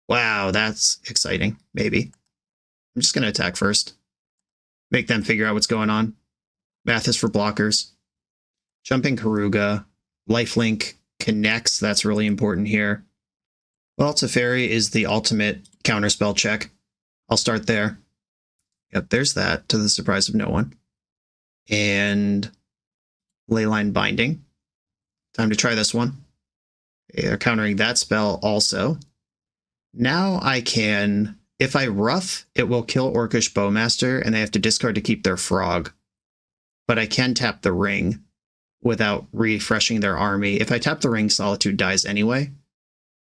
B: Wow, that's exciting. Maybe. I'm just going to attack first. Make them figure out what's going on. Math is for blockers. Jumping KERUGA. Lifelink connects. That's really important here. Well, Teferi is the ultimate counterspell check. I'll start there. Yep, there's that, to the surprise of no one. And Leyline Binding. Time to try this one. They're countering that spell also. Now I can, if I rough, it will kill Orcish Bowmaster, and they have to discard to keep their frog. But I can tap the ring without refreshing their army. If I tap the ring, Solitude dies anyway.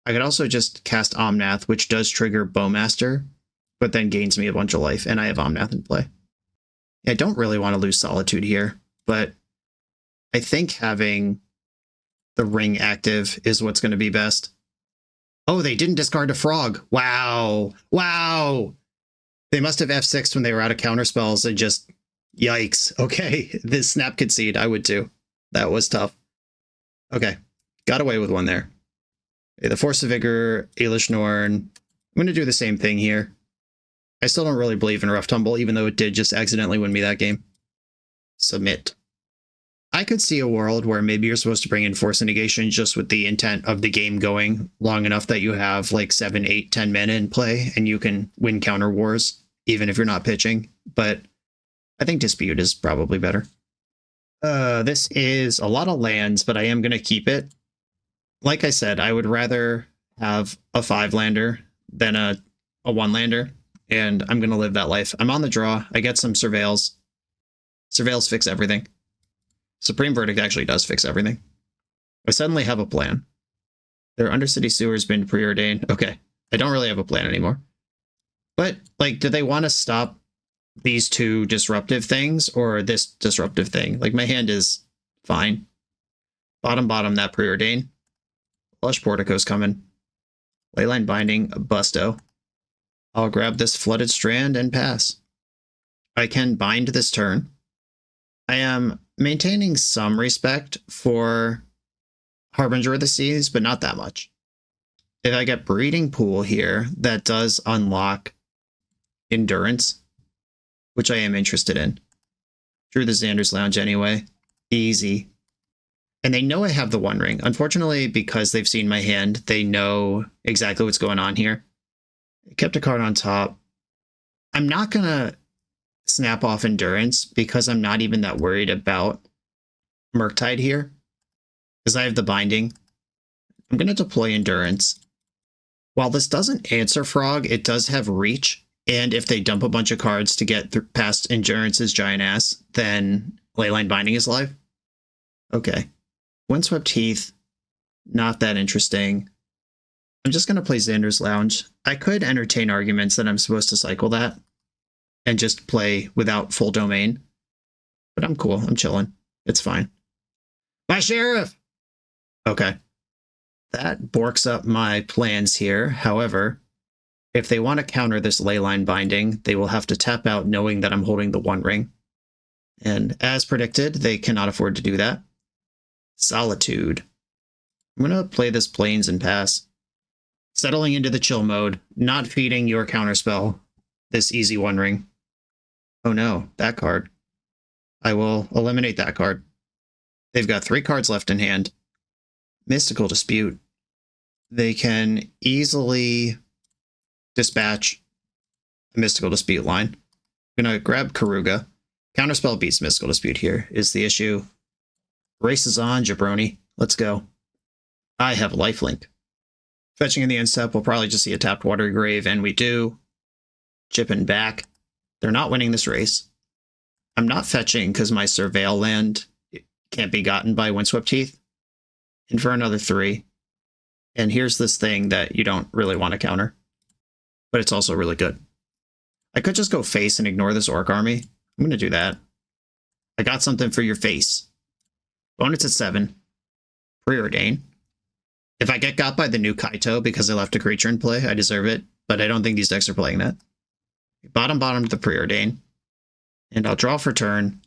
B: I could also just cast Omnath, which does trigger Bowmaster, but then gains me a bunch of life, and I have Omnath in play. I don't really want to lose Solitude here, but I think having the ring active is what's going to be best. Oh, they didn't discard a frog. Wow. Wow. They must have F6'd when they were out of counterspells and just, yikes. Okay, this Snap Concede, I would too. That was tough. Okay, got away with one there. Okay, the Force of Vigor, Aelish Norn. I'm going to do the same thing here. I still don't really believe in Rough Tumble, even though it did just accidentally win me that game. Submit. I could see a world where maybe you're supposed to bring in Force of Negation just with the intent of the game going long enough that you have like 7, 8, 10 mana in play and you can win counter wars, even if you're not pitching. But I think Dispute is probably better. This is a lot of lands, but I am going to keep it. Like I said, I would rather have a 5-lander than a 1-lander, and I'm going to live that life. I'm on the draw. I get some Surveils. Surveils fix everything. Supreme Verdict actually does fix everything. I suddenly have a plan. Their Undercity Sewer has been preordained. Okay, I don't really have a plan anymore. But, like, do they want to stop these 2 disruptive things or this disruptive thing? Like, my hand is fine. Bottom, that preordain. Lush Portico's coming. Leyline Binding, Busto. I'll grab this Flooded Strand and pass. I can bind this turn. I am maintaining some respect for Harbinger of the Seas, but not that much. If I get Breeding Pool here, that does unlock Endurance, which I am interested in. Drew the Xander's Lounge anyway. Easy. And they know I have the One Ring. Unfortunately, because they've seen my hand, they know exactly what's going on here. I kept a card on top. I'm not going to snap off Endurance because I'm not even that worried about Murktide here. Because I have the Binding. I'm going to deploy Endurance. While this doesn't answer Frog, it does have Reach. And if they dump a bunch of cards to get past Endurance's giant ass, then Leyline Binding is live. Okay. Windswept Heath, not that interesting. I'm just going to play Xander's Lounge. I could entertain arguments that I'm supposed to cycle that and just play without full domain. But I'm cool. I'm chilling. It's fine. My sheriff! Okay. That borks up my plans here. However, if they want to counter this Leyline Binding, they will have to tap out knowing that I'm holding the One Ring. And as predicted, they cannot afford to do that. Solitude. I'm going to play this Plains and pass. Settling into the chill mode, not feeding your counterspell this easy One Ring. Oh no, that card. I will eliminate that card. They've got 3 cards left in hand. Mystical Dispute. They can easily dispatch a Mystical Dispute line. I'm going to grab KERUGA. Counterspell beats Mystical Dispute here is the issue. Race is on, jabroni. Let's go. I have lifelink. Fetching in the end step, we'll probably just see a tapped Watery Grave, and we do. Chipping back. They're not winning this race. I'm not fetching because my Surveil land can't be gotten by Windswept Heath. In for another 3. And here's this thing that you don't really want to counter. But it's also really good. I could just go face and ignore this Orc army. I'm going to do that. I got something for your face. Bonus at 7. Preordain. If I get got by the new Kaito because I left a creature in play, I deserve it. But I don't think these decks are playing that. Bottom to the Preordain. And I'll draw for turn.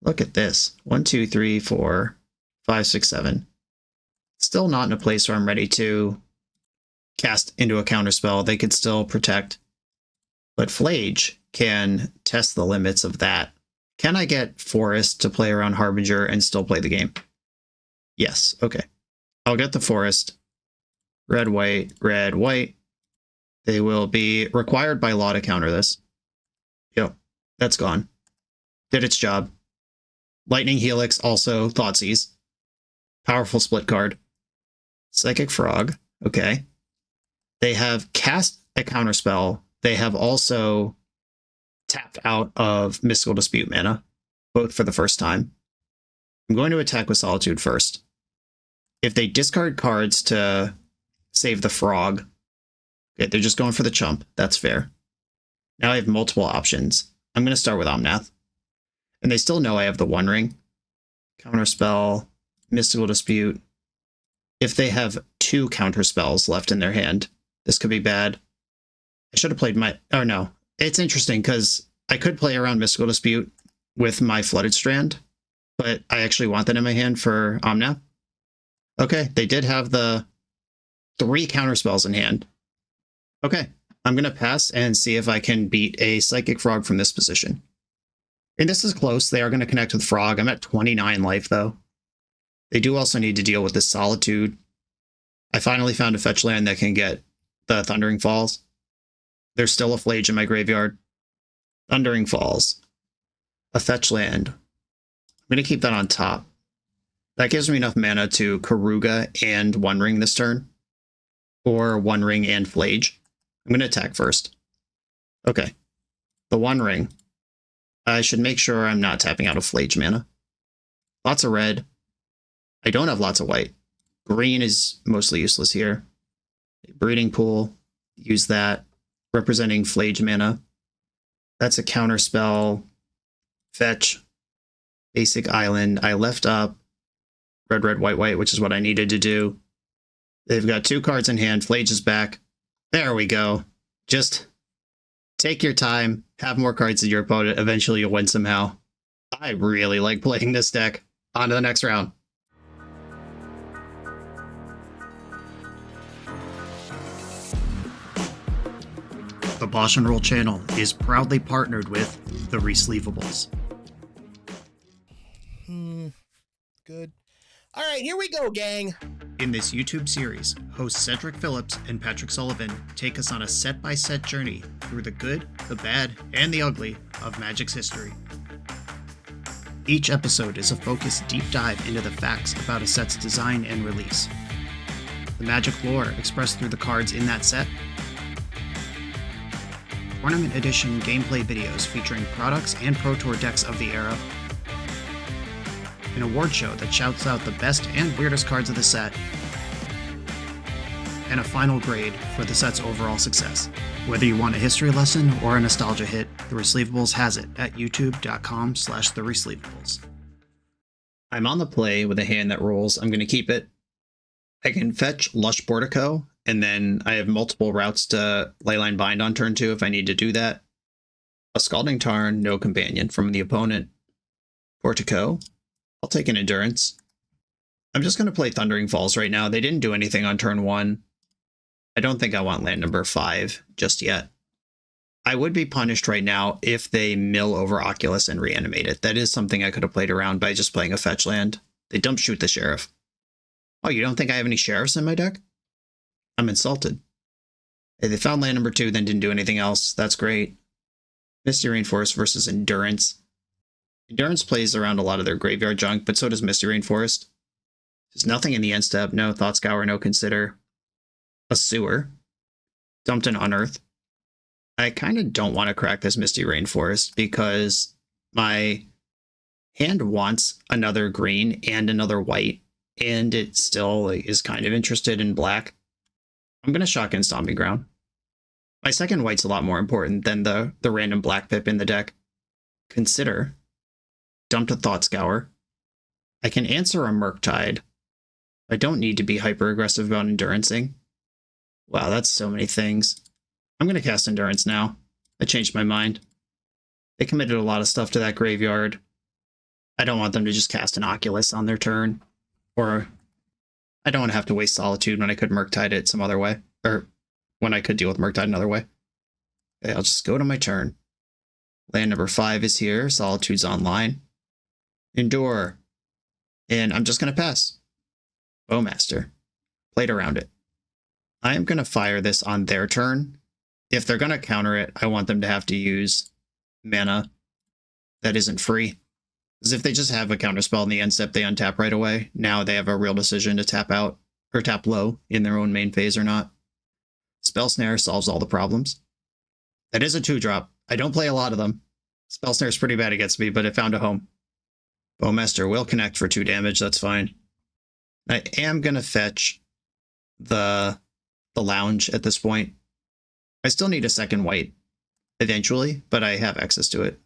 B: Look at this. 1, 2, 3, 4, 5, 6, 7. Still not in a place where I'm ready to cast into a counterspell. They could still protect. But Flage can test the limits of that. Can I get Forest to play around Harbinger and still play the game? Yes, okay. I'll get the Forest. Red, white, red, white. They will be required by law to counter this. Yep, that's gone. Did its job. Lightning Helix, also Thoughtseize. Powerful split card. Psychic Frog, okay. They have cast a counterspell. They have also tapped out of Mystical Dispute mana, both for the first time. I'm going to attack with Solitude first. If they discard cards to save the frog, okay, they're just going for the chump. That's fair. Now I have multiple options. I'm going to start with Omnath. And they still know I have the One Ring. Counterspell, Mystical Dispute. If they have 2 counterspells left in their hand, this could be bad. I should have played my... Oh, no. It's interesting because I could play around Mystical Dispute with my Flooded Strand, but I actually want that in my hand for Omnath. Okay, they did have the 3 counterspells in hand. Okay, I'm going to pass and see if I can beat a Psychic Frog from this position. And this is close. They are going to connect with Frog. I'm at 29 life, though. They do also need to deal with this Solitude. I finally found a fetch land that can get the Thundering Falls. There's still a Flage in my graveyard. Thundering Falls. A fetch land. I'm going to keep that on top. That gives me enough mana to KERUGA and One Ring this turn. Or One Ring and Flage. I'm going to attack first. Okay. The One Ring. I should make sure I'm not tapping out of Flage mana. Lots of red. I don't have lots of white. Green is mostly useless here. Breeding Pool. Use that. Representing Flage mana. That's a counter spell. Fetch. Basic Island. I left up red, red, white, white, which is what I needed to do. They've got 2 cards in hand. Flage is back. There we go. Just take your time. Have more cards than your opponent. Eventually you'll win somehow. I really like playing this deck. On to the next round. The BoshNRoll channel is proudly partnered with the Resleevables.
C: Good. All right, here we go, gang.
B: In this YouTube series, hosts Cedric Phillips and Patrick Sullivan take us on a set-by-set journey through the good, the bad, and the ugly of Magic's history. Each episode is a focused deep dive into the facts about a set's design and release. The Magic lore expressed through the cards in that set. Tournament edition gameplay videos featuring products and Pro Tour decks of the era. An award show that shouts out the best and weirdest cards of the set.
A: and a final grade for the set's overall success. Whether you want a history lesson or a nostalgia hit, The Receivables has it at youtube.com/TheReceivables.
B: I'm on the play with a hand that rolls. I'm going to keep it. I can fetch Lush Portico, and then I have multiple routes to Leyline Bind on turn 2 if I need to do that. A Scalding Tarn, no companion from the opponent. Portico. I'll take an Endurance. I'm just going to play Thundering Falls right now. They didn't do anything on turn 1. I don't think I want land number 5 just yet. I would be punished right now if they mill over Oculus and reanimate it. That is something I could have played around by just playing a fetch land. They dump shoot the Sheriff. Oh, you don't think I have any Sheriffs in my deck? I'm insulted. Hey, they found land number 2, then didn't do anything else. That's great. Misty Rainforest versus Endurance. Endurance plays around a lot of their graveyard junk, but so does Misty Rainforest. There's nothing in the end step. No Thought Scour, no Consider. A Sewer. Dumped an Unearth. I kind of don't want to crack this Misty Rainforest because my hand wants another green and another white, and it still is kind of interested in black. I'm going to shotgun Stomping Ground. My second white's a lot more important than the random black pip in the deck. Consider. Dumped a Thought Scour. I can answer a Murktide. I don't need to be hyper-aggressive about Endurancing. Wow, that's so many things. I'm going to cast Endurance now. I changed my mind. They committed a lot of stuff to that graveyard. I don't want them to just cast an Oculus on their turn. Or I don't want to have to waste Solitude when I could Murktide it some other way. Or when I could deal with Murktide another way. Okay, I'll just go to my turn. Land number 5 is here. Solitude's online. Endure. And I'm just going to pass. Bowmaster. Played around it. I am going to fire this on their turn. If they're going to counter it, I want them to have to use mana that isn't free. Because if they just have a counterspell in the end step, they untap right away. Now they have a real decision to tap out or tap low in their own main phase or not. Spell Snare solves all the problems. That is a 2-drop. I don't play a lot of them. Spell Snare is pretty bad against me, but it found a home. Bowmaster will connect for 2 damage. That's fine. I am going to fetch the Lounge at this point. I still need a second white eventually, but I have access to it.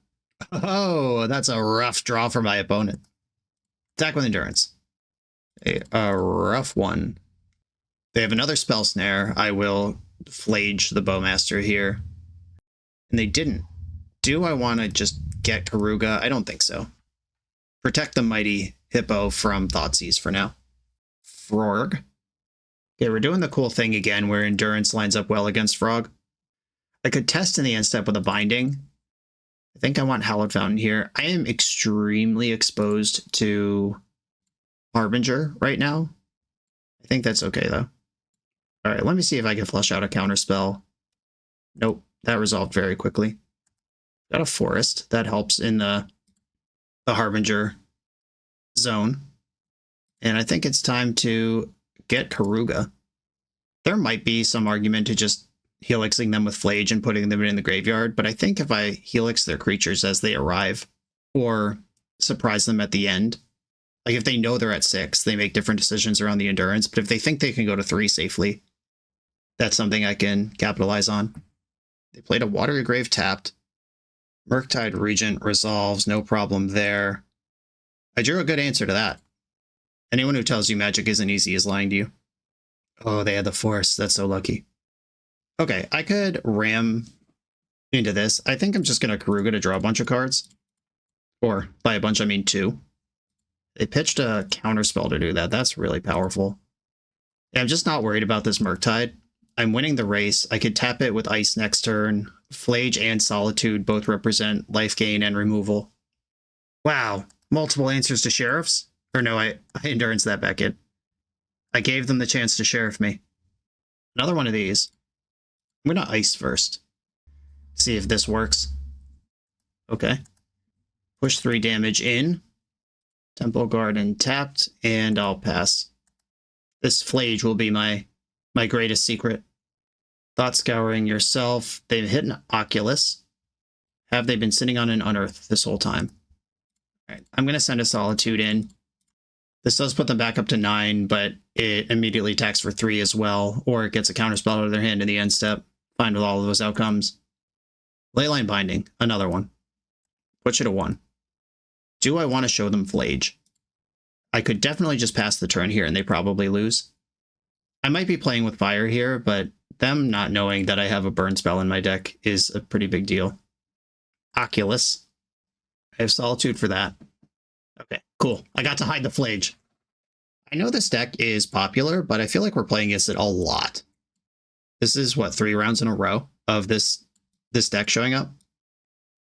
B: Oh, that's a rough draw for my opponent. Attack with Endurance. A rough one. They have another Spell Snare. I will Flage the Bowmaster here. And they didn't. Do I want to just get KERUGA? I don't think so. Protect the Mighty Hippo from Thoughtseize for now. Frog. Okay, we're doing the cool thing again where Endurance lines up well against Frog. I could test in the end step with a Binding. I think I want Hallowed Fountain here. I am extremely exposed to Harbinger right now. I think that's okay, though. All right, let me see if I can flush out a counterspell. Nope, that resolved very quickly. Got a Forest. That helps in the Harbinger zone. And I think it's time to get KERUGA. There might be some argument to just helixing them with Flage and putting them in the graveyard, but I think if I helix their creatures as they arrive, or surprise them at the end, like if they know they're at 6, they make different decisions around the Endurance, but if they think they can go to 3 safely, that's something I can capitalize on. They played a Watery Grave tapped. Murktide Regent resolves, no problem there. I drew a good answer to that. Anyone who tells you Magic isn't easy is lying to you. Oh, they had the Force. That's so lucky. Okay, I could ram into this. I think I'm just going to KERUGA to draw a bunch of cards. Or, by a bunch, I mean 2. They pitched a counterspell to do that. That's really powerful. Yeah, I'm just not worried about this Murktide. I'm winning the race. I could tap it with Ice next turn. Flage and Solitude both represent life gain and removal. Wow, multiple answers to Sheriffs? Or no, I Endurance that back in. I gave them the chance to Sheriff me. Another one of these. I'm going to Ice first. See if this works. Okay. Push 3 damage in. Temple Garden tapped, and I'll pass. This Flage will be my greatest secret. Thought Scouring yourself. They've hit an Oculus. Have they been sitting on an Unearth this whole time? All right, I'm going to send a Solitude in. This does put them back up to 9, but it immediately attacks for 3 as well, or it gets a counterspell out of their hand in the end step. Fine with all of those outcomes. Leyline Binding, another one. Push it to 1. Do I want to show them Flage? I could definitely just pass the turn here and they probably lose. I might be playing with fire here, but them not knowing that I have a burn spell in my deck is a pretty big deal. Oculus. I have Solitude for that. Okay, cool. I got to hide the Flage. I know this deck is popular, but I feel like we're playing against it a lot. This is, what, 3 rounds in a row of this deck showing up?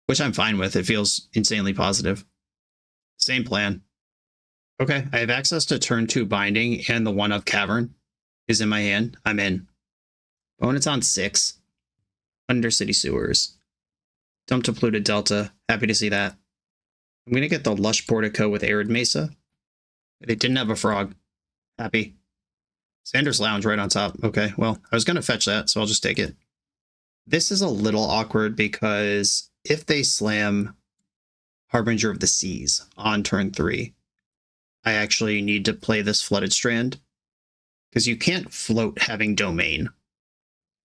B: Which I'm fine with. It feels insanely positive. Same plan. Okay, I have access to turn 2 Binding, and the 1 of Cavern is in my hand. I'm in. Opponent's on 6. Undercity Sewers. Dump to Polluted Delta. Happy to see that. I'm going to get the Lush Portico with Arid Mesa. They didn't have a frog. Happy. Xander's Lounge right on top. Okay, well, I was going to fetch that, so I'll just take it. This is a little awkward because if they slam Harbinger of the Seas on turn 3, I actually need to play this Flooded Strand because you can't float having Domain.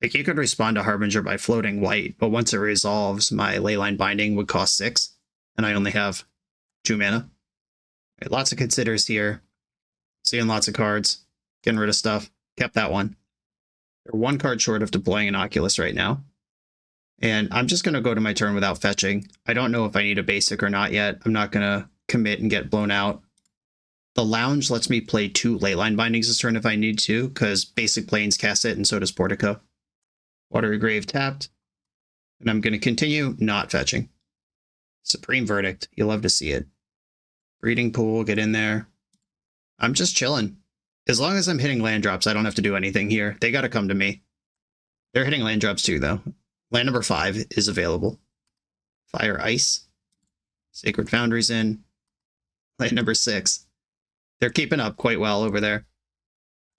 B: Like, you could respond to Harbinger by floating white, but once it resolves, my Leyline Binding would cost 6, and I only have 2 mana. Right, lots of considers here. Seeing lots of cards. Getting rid of stuff. Kept that one. They're 1 card short of deploying an Oculus right now. And I'm just going to go to my turn without fetching. I don't know if I need a basic or not yet. I'm not going to commit and get blown out. The Lounge lets me play 2 Leyline Bindings this turn if I need to, because basic Plains cast it, and so does Portico. Watery Grave tapped. And I'm going to continue not fetching. Supreme Verdict. You love to see it. Breeding Pool, get in there. I'm just chilling. As long as I'm hitting land drops, I don't have to do anything here. They got to come to me. They're hitting land drops too, though. Land number 5 is available. Fire Ice. Sacred Foundry's in. Land number 6. They're keeping up quite well over there.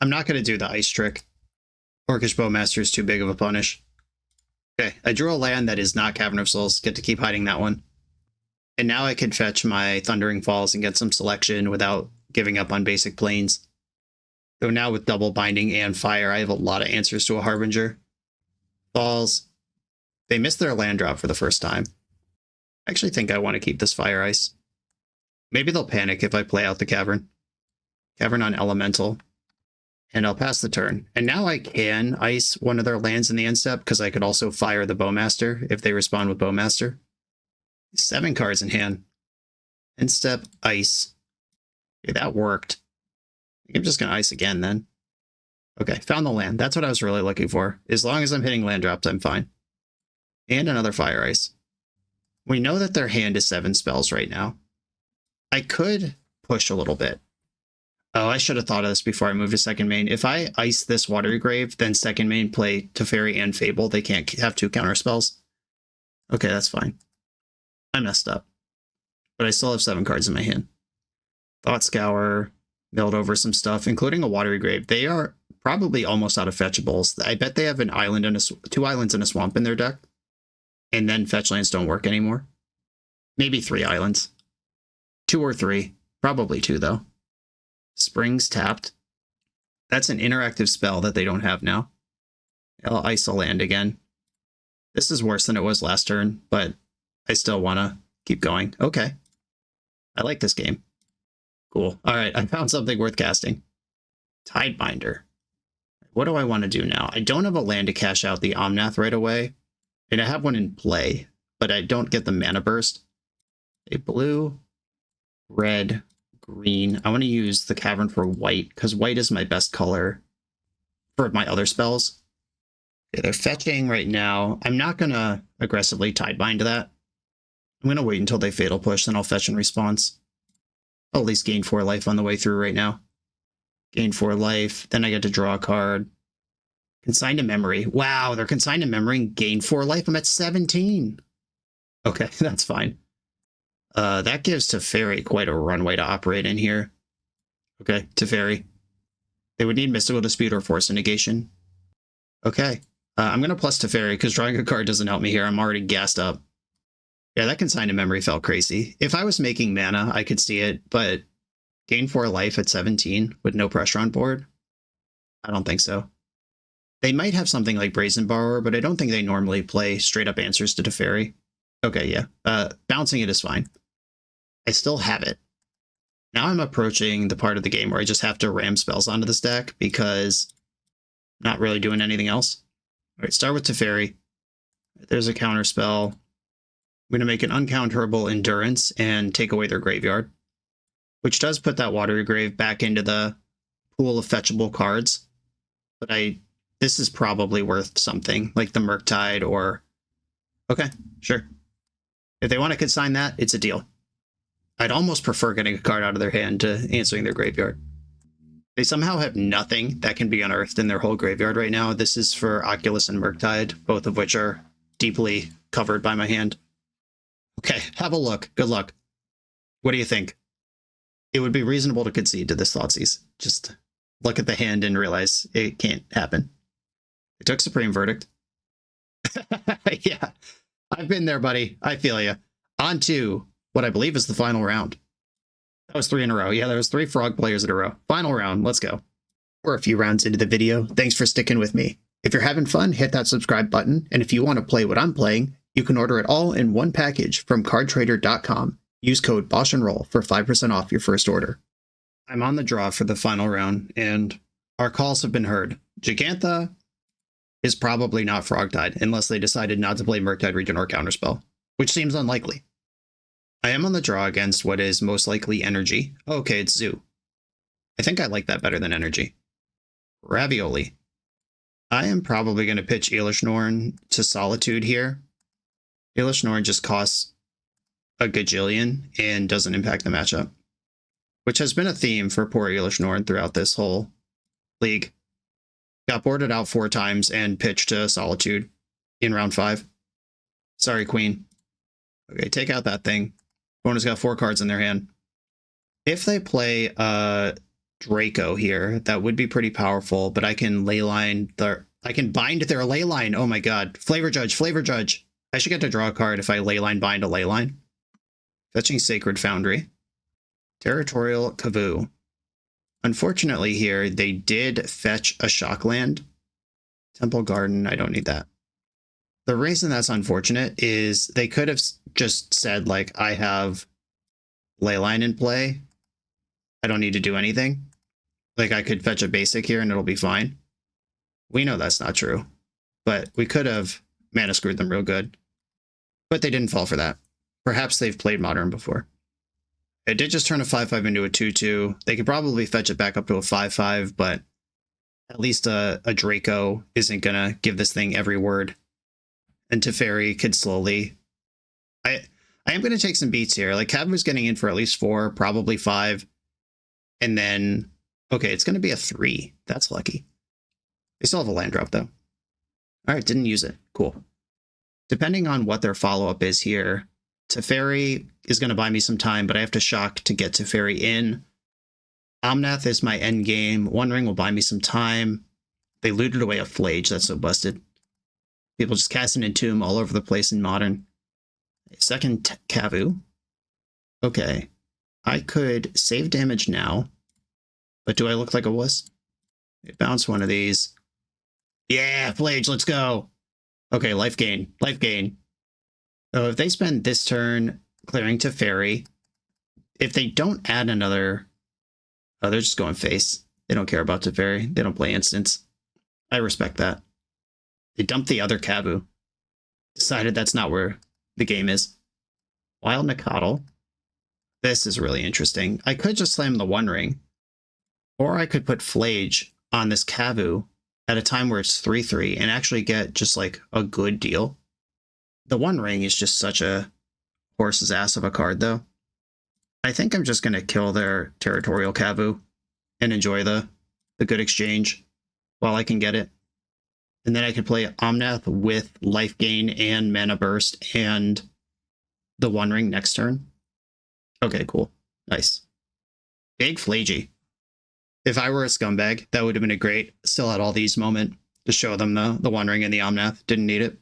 B: I'm not going to do the ice trick. Orcish Bowmaster is too big of a punish. Okay, I drew a land that is not Cavern of Souls. Get to keep hiding that one. And now I can fetch my Thundering Falls and get some selection without giving up on basic Plains. Though now with double Binding and Fire, I have a lot of answers to a Harbinger. Falls. They missed their land drop for the first time. I actually think I want to keep this Fire Ice. Maybe they'll panic if I play out the Cavern. Cavern on Elemental. And I'll pass the turn. And now I can ice one of their lands in the end step, because I could also fire the Bowmaster if they respond with Bowmaster. 7 cards in hand. End step, ice. Okay, that worked. I'm just going to ice again then. Okay, found the land. That's what I was really looking for. As long as I'm hitting land drops, I'm fine. And another Fire Ice. We know that their hand is 7 spells right now. I could push a little bit. Oh, I should have thought of this before I moved to second main. If I ice this Watery Grave, then second main play Teferi and Fable. They can't have 2 counter spells. Okay, that's fine. I messed up. But I still have 7 cards in my hand. Thought Scour, milled over some stuff, including a Watery Grave. They are probably almost out of fetchables. I bet they have an island and 2 islands and a swamp in their deck. And then fetch lands don't work anymore. Maybe 3 islands. 2 or 3. Probably 2, though. Springs tapped. That's an interactive spell that they don't have now. I'll ice a land again. This is worse than it was last turn, but I still want to keep going. Okay. I like this game. Cool. All right, I found something worth casting. Tidebinder. What do I want to do now? I don't have a land to cash out the Omnath right away, and I have one in play, but I don't get the mana burst. A blue, red, green. I want to use the Cavern for white, because white is my best color for my other spells. Okay, they're fetching right now. I'm not going to aggressively Tidebind to that. I'm going to wait until they Fatal Push, then I'll fetch in response. I'll at least gain 4 life on the way through right now. Gain 4 life, then I get to draw a card. Consigned to Memory. Wow, they're Consigned to Memory and gain 4 life. I'm at 17. Okay, that's fine. That gives Teferi quite a runway to operate in here. Okay, Teferi. They would need Mystical Dispute or Force Negation. Okay. I'm going to plus Teferi because drawing a card doesn't help me here. I'm already gassed up. Yeah, that Consigned to Memory felt crazy. If I was making mana, I could see it, but Gain 4 life at 17 with no pressure on board? I don't think so. They might have something like Brazen Borrower, but I don't think they normally play straight up answers to Teferi. Okay, yeah. Bouncing it is fine. I still have it. Now I'm approaching the part of the game where I just have to ram spells onto this deck because I'm not really doing anything else. All right, start with Teferi. There's a counter spell. I'm going to make an uncounterable Endurance and take away their graveyard, which does put that Watery Grave back into the pool of fetchable cards. But this is probably worth something, like the Murktide or... Okay, sure. If they want to consign that, it's a deal. I'd almost prefer getting a card out of their hand to answering their graveyard. They somehow have nothing that can be unearthed in their whole graveyard right now. This is for Oculus and Murktide, both of which are deeply covered by my hand. Okay, have a look. Good luck. What do you think? It would be reasonable to concede to this Thoughtseize. Just look at the hand and realize it can't happen. It took Supreme Verdict. Yeah, I've been there, buddy. I feel you. On to what I believe is the final round. That was 3 in a row. Yeah, there was 3 frog players in a row. Final round. Let's go. We're a few rounds into the video. Thanks for sticking with me. If you're having fun, hit that subscribe button. And if you want to play what I'm playing, you can order it all in one package from cardtrader.com. Use code BoshNRoll for 5% off your first order. I'm on the draw for the final round, and our calls have been heard. Gigantha is probably not Frogtide unless they decided not to play Murktide Region or Counterspell, which seems unlikely. I am on the draw against what is most likely Energy. Oh, okay, it's Zoo. I think I like that better than Energy. Ravioli. I am probably going to pitch Eilishnorn to Solitude here. Eilishnorn just costs a gajillion and doesn't impact the matchup, which has been a theme for poor Eilishnorn throughout this whole league. Got boarded out 4 times and pitched to Solitude in round 5. Sorry, Queen. Okay, take out that thing. Opponent's got 4 cards in their hand. If they play Draco here, that would be pretty powerful, but I can I can bind their Leyline. Oh my god. Flavor Judge, Flavor Judge. I should get to draw a card if I Leyline bind a Leyline. Fetching Sacred Foundry. Territorial Kavoo. Unfortunately here, they did fetch a Shockland. Temple Garden, I don't need that. The reason that's unfortunate is they could have just said, like, I have Leyline in play. I don't need to do anything. Like, I could fetch a basic here and it'll be fine. We know that's not true. But we could have mana screwed them real good. But they didn't fall for that. Perhaps they've played Modern before. It did just turn a 5/5 into a 2/2. They could probably fetch it back up to a 5/5, but at least a Draco isn't going to give this thing every word. And Teferi could slowly... I am going to take some beats here. Like, Kavoo's getting in for at least 4, probably 5. And then... Okay, it's going to be a 3. That's lucky. They still have a land drop, though. Alright, didn't use it. Cool. Depending on what their follow-up is here, Teferi is going to buy me some time, but I have to shock to get Teferi in. Omnath is my end game. One Ring will buy me some time. They looted away a Flage. That's so busted. People just casting Entomb all over the place in Modern. Second Kavoo. Okay. I could save damage now, but do I look like a wuss? Bounce one of these. Yeah, Flage, let's go. Okay, life gain. Life gain. So if they spend this turn clearing Teferi, if they don't add another... Oh, they're just going face. They don't care about Teferi. They don't play instants. I respect that. They dumped the other Kavoo. Decided that's not where the game is. Wild Nicodle. This is really interesting. I could just slam the One Ring. Or I could put Flage on this Kavoo at a time where it's 3/3 and actually get just like a good deal. The One Ring is just such a horse's ass of a card, though. I think I'm just going to kill their Territorial Kavoo and enjoy the good exchange while I can get it. And then I could play Omnath with life gain and mana burst and the One Ring next turn. Okay, cool. Nice. Big Flagey. If I were a scumbag, that would have been a great still had all these moment to show them the One Ring and the Omnath. Didn't need it.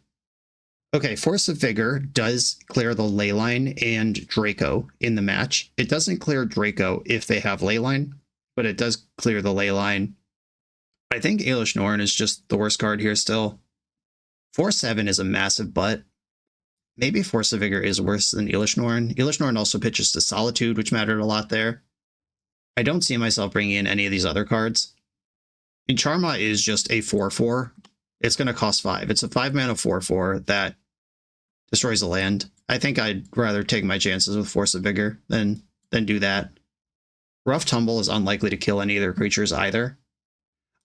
B: Okay, Force of Vigor does clear the Leyline and Draco in the match. It doesn't clear Draco if they have Leyline, but it does clear the Leyline. I think Aelish Norn is just the worst card here still. 4/7 is a massive butt. Maybe Force of Vigor is worse than Aelish Norn. Aelish Norn also pitches to Solitude, which mattered a lot there. I don't see myself bringing in any of these other cards. And Charma is just a 4/4. It's going to cost 5. It's a 5-mana 4/4 that destroys a land. I think I'd rather take my chances with Force of Vigor than do that. Rough Tumble is unlikely to kill any of their creatures either.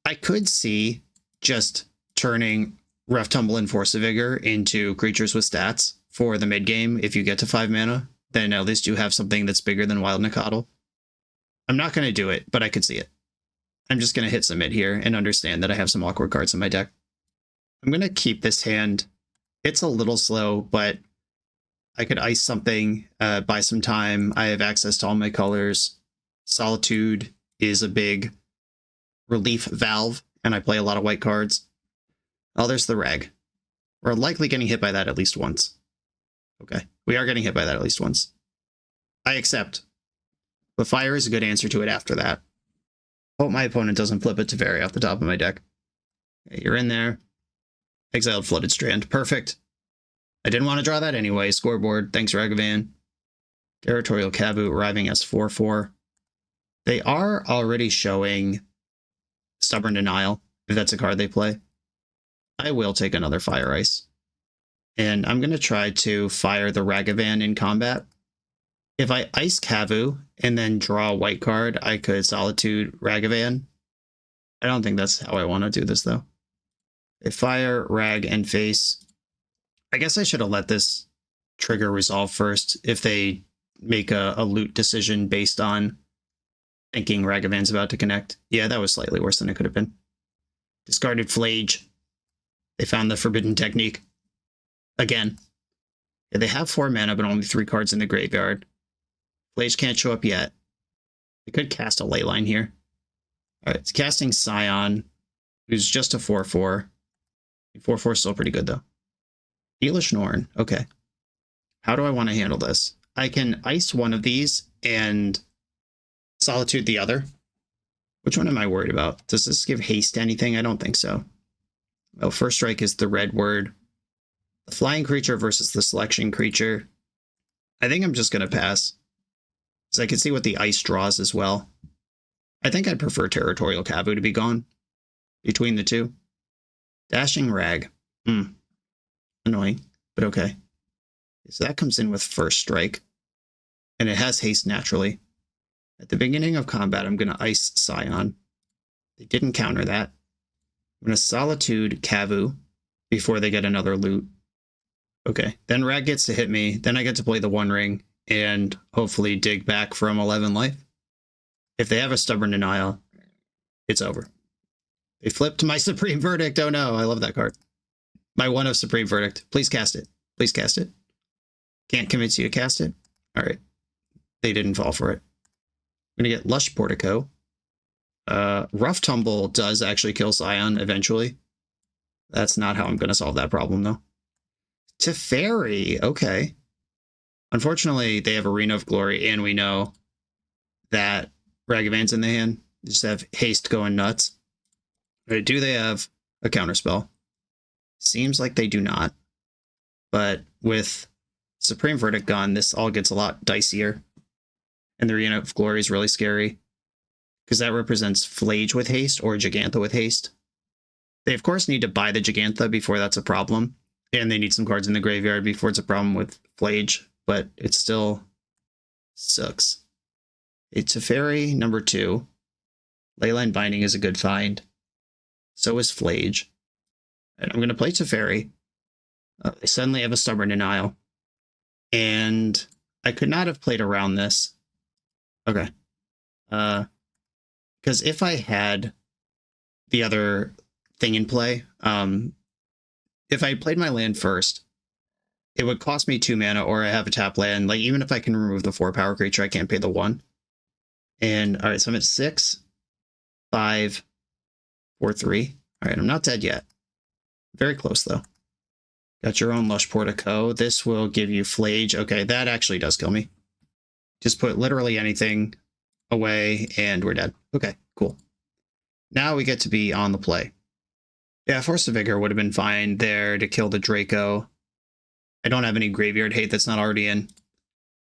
B: I could see just turning Rough Tumble and Force of Vigor into creatures with stats for the mid game. If you get to 5 mana, then at least you have something that's bigger than Wild Nacatl. I'm not going to do it, but I could see it. I'm just going to hit submit here and understand that I have some awkward cards in my deck. I'm going to keep this hand. It's a little slow, but I could ice something, buy some time. I have access to all my colors. Solitude is a big relief valve, and I play a lot of white cards. Oh, there's the Rag. We're likely getting hit by that at least once. Okay, we are getting hit by that at least once. I accept. The fire is a good answer to it after that. Hope my opponent doesn't flip it to Teferi off the top of my deck. Okay, you're in there. Exiled Flooded Strand. Perfect. I didn't want to draw that anyway. Scoreboard. Thanks, Ragavan. Territorial Kavu arriving as 4/4. They are already showing Stubborn Denial, if that's a card they play. I will take another Fire Ice. And I'm going to try to fire the Ragavan in combat. If I ice Kavu and then draw a white card, I could Solitude Ragavan. I don't think that's how I want to do this, though. They fire, Rag, and face. I guess I should have let this trigger resolve first if they make a loot decision based on thinking Ragavan's about to connect. Yeah, that was slightly worse than it could have been. Discarded Flage. They found the forbidden technique. Again. Yeah, they have 4 mana, but only 3 cards in the graveyard. Flage can't show up yet. They could cast a Leyline here. Alright, it's casting Scion, who's just a 4/4. 4/4 is still pretty good, though. Aelish Norn. Okay. How do I want to handle this? I can ice one of these and Solitude the other. Which one am I worried about? Does this give haste to anything? I don't think so. Oh, first strike is the red word. The flying creature versus the selection creature. I think I'm just going to pass. Because I can see what the ice draws as well. I think I'd prefer Territorial Kavu to be gone between the two. Dashing Rag. Annoying, but okay. So that comes in with first strike. And it has haste naturally. At the beginning of combat, I'm going to ice Scion. They didn't counter that. I'm going to Solitude Kavu before they get another loot. Okay, then Rag gets to hit me. Then I get to play the One Ring and hopefully dig back from 11 life. If they have a Stubborn Denial, it's over. They flipped my Supreme Verdict. Oh no, I love that card. My one of Supreme Verdict. Please cast it. Please cast it. Can't convince you to cast it? Alright. They didn't fall for it. I'm going to get Lush Portico. Rough Tumble does actually kill Scion eventually. That's not how I'm going to solve that problem, though. Teferi. Okay. Unfortunately, they have Arena of Glory, and we know that Ragavan's in the hand. They just have haste going nuts. Right, do they have a counterspell? Seems like they do not. But with Supreme Verdict gone, this all gets a lot dicier. And the Arena of Glory is really scary. Because that represents Flage with haste or Gigantha with haste. They, of course, need to buy the Gigantha before that's a problem. And they need some cards in the graveyard before it's a problem with Flage. But it still sucks. It's Teferi, number 2. Leyline Binding is a good find. So is Flage. And I'm going to play Teferi. They suddenly have a Stubborn Denial. And I could not have played around this. Okay. Because if I had the other thing in play, if I played my land first, it would cost me 2 mana, or I have a tap land. Like, even if I can remove the 4 power creature, I can't pay the 1. And, alright, so I'm at 6, 5, 4, 3. Alright, I'm not dead yet. Very close, though. Got your own Lush Portico. This will give you Flage. Okay, that actually does kill me. Just put literally anything away and we're dead. Okay, cool. Now we get to be on the play. Yeah, Force of Vigor would have been fine there to kill the Draco. I don't have any graveyard hate that's not already in.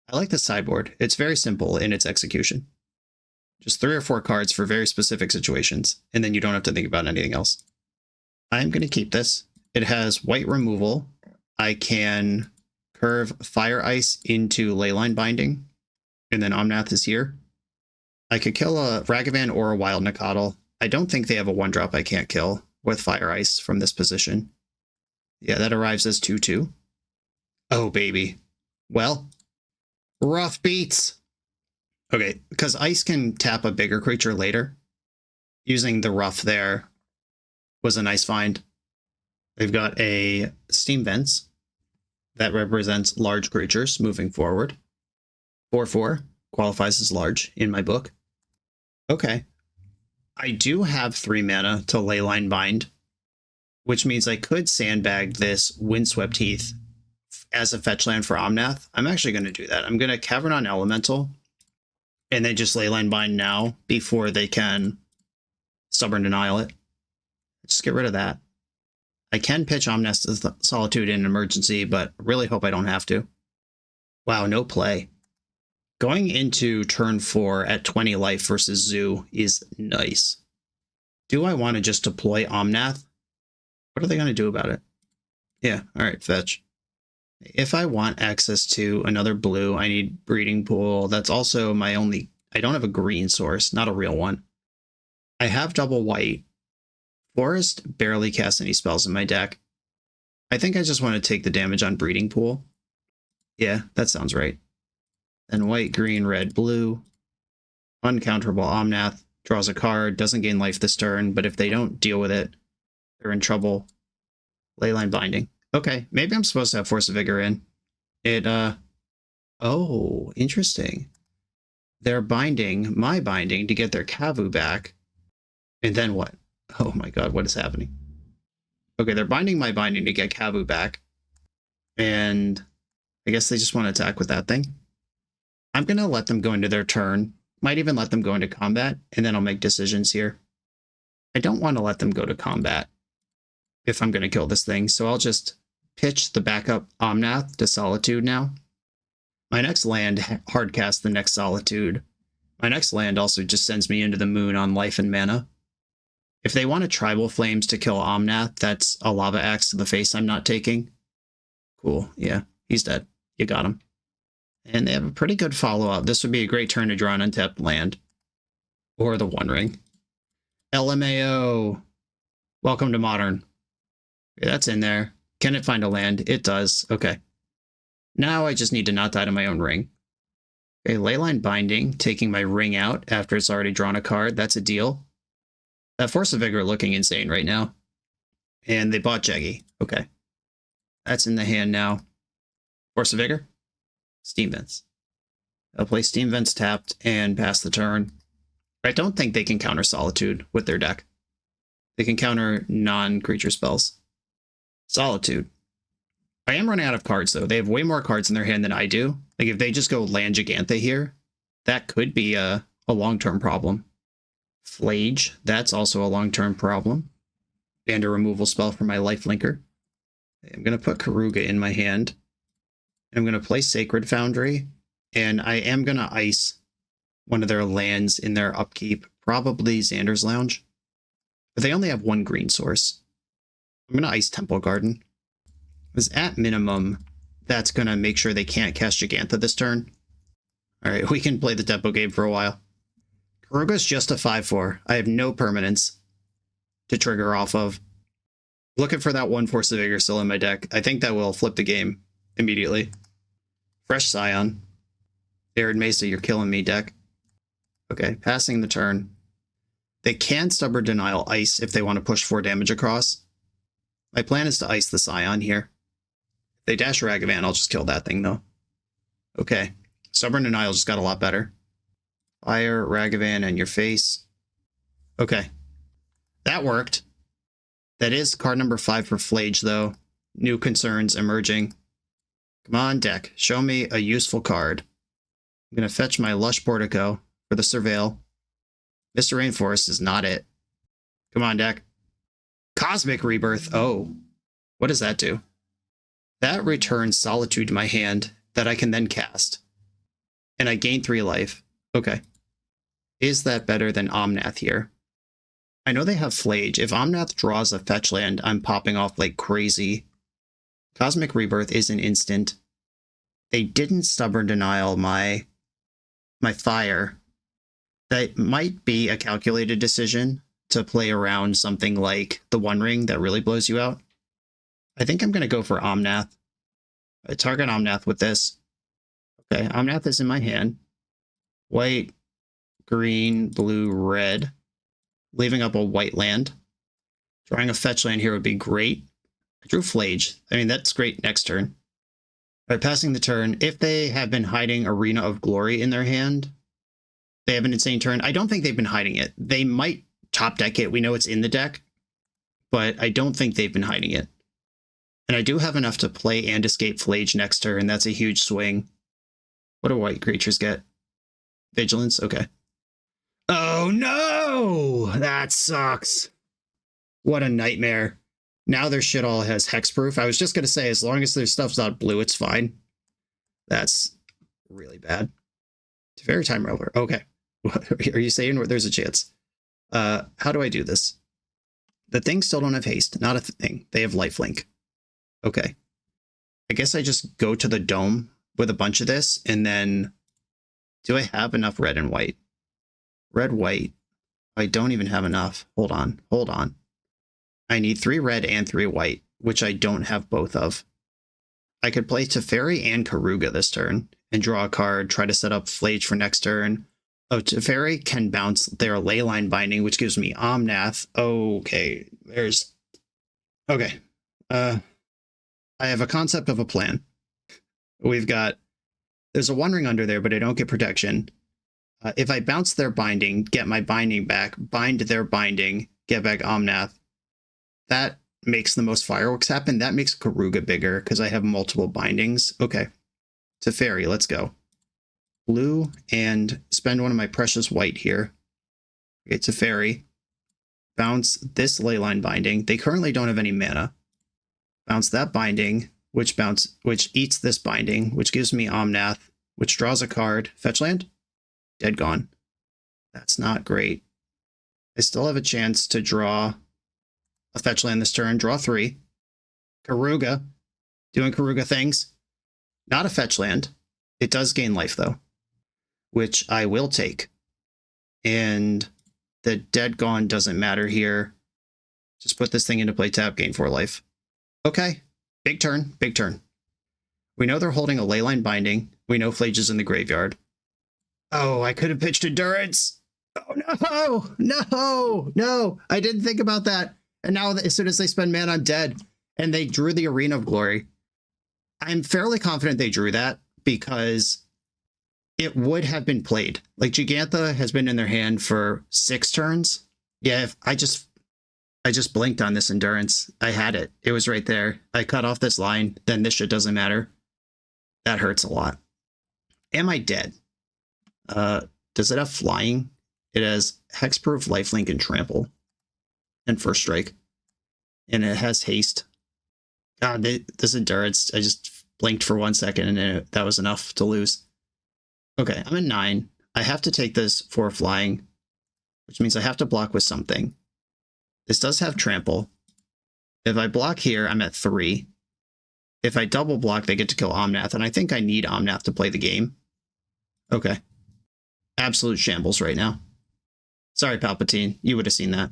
B: I like the sideboard. It's very simple in its execution. Just 3 or 4 cards for very specific situations, and then you don't have to think about anything else. I'm going to keep this. It has white removal. I can curve Fire Ice into Leyline Binding, and then Omnath is here. I could kill a Ragavan or a Wild Nacatl. I don't think they have a 1-drop I can't kill with Fire Ice from this position. Yeah, that arrives as 2/2. Oh, baby. Well, rough beats. Okay, because Ice can tap a bigger creature later. Using the rough there was a nice find. They've got a Steam Vents that represents large creatures moving forward. 4/4 qualifies as large in my book. Okay. I do have 3 mana to Leyline Bind, which means I could sandbag this Windswept Heath as a fetch land for Omnath. I'm actually going to do that. I'm going to Cavern on Elemental and then just Leyline Bind now before they can Stubborn Denial it. Just get rid of that. I can pitch Omnath's Solitude in an emergency, but I really hope I don't have to. Wow, no play. Going into turn 4 at 20 life versus Zoo is nice. Do I want to just deploy Omnath? What are they going to do about it? Yeah, alright, fetch. If I want access to another blue, I need Breeding Pool. That's also my only... I don't have a green source, not a real one. I have double white. Forest barely casts any spells in my deck. I think I just want to take the damage on Breeding Pool. Yeah, that sounds right. Then white, green, red, blue. Uncounterable Omnath. Draws a card, doesn't gain life this turn, but if they don't deal with it, they're in trouble. Leyline Binding. Okay, maybe I'm supposed to have Force of Vigor in. Oh, interesting. They're binding my binding to get their Kavu back. And then what? Oh my god, what is happening? Okay, they're binding my binding to get Kavu back. And I guess they just want to attack with that thing. I'm going to let them go into their turn. Might even let them go into combat, and then I'll make decisions here. I don't want to let them go to combat if I'm going to kill this thing, so I'll just pitch the backup Omnath to Solitude now. My next land hardcast the next Solitude. My next land also just sends me into the moon on life and mana. If they want a Tribal Flames to kill Omnath, that's a Lava Axe to the face I'm not taking. Cool, yeah, he's dead. You got him. And they have a pretty good follow-up. This would be a great turn to draw an untapped land. Or the One Ring. LMAO. Welcome to Modern. Okay, that's in there. Can it find a land? It does. Okay. Now I just need to not die to my own ring. Okay, Leyline Binding, taking my ring out after it's already drawn a card. That's a deal. That Force of Vigor looking insane right now. And they bought Jeggy. Okay. That's in the hand now. Force of Vigor. Steam Vents. I'll play Steam Vents tapped and pass the turn. I don't think they can counter Solitude with their deck. They can counter non-creature spells. Solitude. I am running out of cards, though. They have way more cards in their hand than I do. Like, if they just go land Gigantha here, that could be a long-term problem. Flage. That's also a long-term problem. And a removal spell for my lifelinker. I'm going to put KERUGA in my hand. I'm going to play Sacred Foundry, and I am going to ice one of their lands in their upkeep, probably Xander's Lounge. But they only have 1 green source. I'm going to ice Temple Garden. Because at minimum, that's going to make sure they can't cast Gigantha this turn. Alright, we can play the tempo game for a while. KERUGA's just a 5/4. I have no permanence to trigger off of. Looking for that 1 Force of Vigor still in my deck. I think that will flip the game immediately. Fresh Scion. Arid Mesa, you're killing me, deck. Okay, passing the turn. They can Stubborn Denial ice if they want to push 4 damage across. My plan is to ice the Scion here. If they dash Ragavan, I'll just kill that thing, though. Okay, Stubborn Denial just got a lot better. Fire, Ragavan, and your face. Okay, that worked. That is card number 5 for Flage, though. new concerns emerging. Come on, deck. Show me a useful card. I'm going to fetch my Lush Portico for the Surveil. Mr. Rainforest is not it. Come on, deck. Cosmic Rebirth. Oh, what does that do? That returns Solitude to my hand that I can then cast. And I gain 3 life. Okay. Is that better than Omnath here? I know they have Flage. If Omnath draws a fetch land, I'm popping off like crazy. Cosmic Rebirth is an instant. They didn't Stubborn Denial my fire. That might be a calculated decision to play around something like the One Ring that really blows you out. I think I'm going to go for Omnath. I target Omnath with this. Okay, Omnath is in my hand. White, green, blue, red. Leaving up a white land. Drawing a fetch land here would be great. I drew Flage. I mean, that's great next turn. All right, passing the turn. If they have been hiding Arena of Glory in their hand, they have an insane turn. I don't think they've been hiding it. They might top deck it. We know it's in the deck, but I don't think they've been hiding it. And I do have enough to play and escape Flage next turn. That's a huge swing. What do white creatures get? Vigilance? Okay. Oh no! That sucks. What a nightmare. Now their shit all has hexproof. I was just going to say, as long as their stuff's not blue, it's fine. That's really bad. Very time roller. Okay. Are you saying there's a chance? How do I do this? The things still don't have haste. Not a thing. They have lifelink. Okay. I guess I just go to the dome with a bunch of this, and then do I have enough red and white? Red, white. I don't even have enough. Hold on. Hold on. I need 3 red and 3 white, which I don't have both of. I could play Teferi and KERUGA this turn and draw a card, try to set up Flage for next turn. Oh, Teferi can bounce their Leyline Binding, which gives me Omnath. Okay, there's... Okay. I have a concept of a plan. We've got... There's a One Ring under there, but I don't get protection. If I bounce their Binding, get my Binding back, bind their Binding, get back Omnath, that makes the most fireworks happen. That makes KERUGA bigger because I have multiple bindings. Okay. Teferi, let's go. Blue and spend one of my precious white here. Okay, Teferi. Bounce this Leyline Binding. They currently don't have any mana. Bounce that Binding, which eats this Binding, which gives me Omnath, which draws a card. Fetch land? Dead gone. That's not great. I still have a chance to draw a fetch land this turn, draw 3. KERUGA, doing KERUGA things. Not a fetch land. It does gain life, though, which I will take. And the dead gone doesn't matter here. Just put this thing into play, tap, gain 4 life. Okay, big turn, big turn. We know they're holding a Leyline Binding. We know Flage is in the graveyard. Oh, I could have pitched Endurance. Oh, no. I didn't think about that. And now, as soon as they spend mana, I'm dead. And they drew the Arena of Glory. I'm fairly confident they drew that because it would have been played. Like, Gigantha has been in their hand for 6 turns. Yeah, if I just blinked on this Endurance. I had it. It was right there. I cut off this line. Then this shit doesn't matter. That hurts a lot. Am I dead? Does it have flying? It has Hexproof, Lifelink, and Trample. And First Strike. And it has haste. God, this Endurance, I just blinked for 1 second and that was enough to lose. Okay, I'm at 9. I have to take this for flying, which means I have to block with something. This does have Trample. If I block here, I'm at 3. If I double block, they get to kill Omnath, and I think I need Omnath to play the game. Okay. Absolute shambles right now. Sorry, Palpatine. You would have seen that.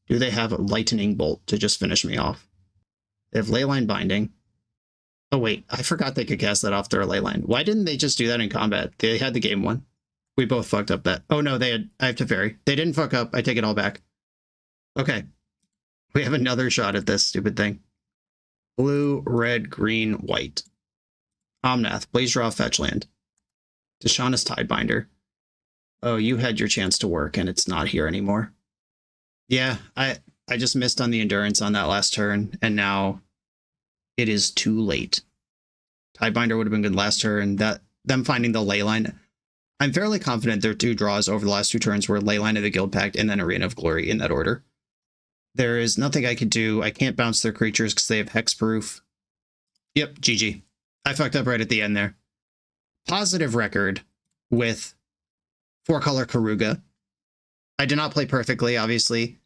B: Do they have a Lightning Bolt to just finish me off? They have Leyline Binding. Oh, wait. I forgot they could cast that off their Leyline. Why didn't they just do that in combat? They had the game won. We both fucked up that. Oh, no. I have Teferi. They didn't fuck up. I take it all back. Okay. We have another shot at this stupid thing. Blue, red, green, white. Omnath. Blaze draw, fetch land. Deshaunus Tidebinder. Oh, you had your chance to work, and it's not here anymore. Yeah, I just missed on the Endurance on that last turn, and now it is too late. Tidebinder would have been good last turn. Them finding the Leyline. I'm fairly confident their 2 draws over the last 2 turns were Leyline of the Guild Pact and then Arena of Glory in that order. There is nothing I could do. I can't bounce their creatures because they have hexproof. Yep, GG. I fucked up right at the end there. Positive record with 4-color KERUGA. I did not play perfectly, obviously.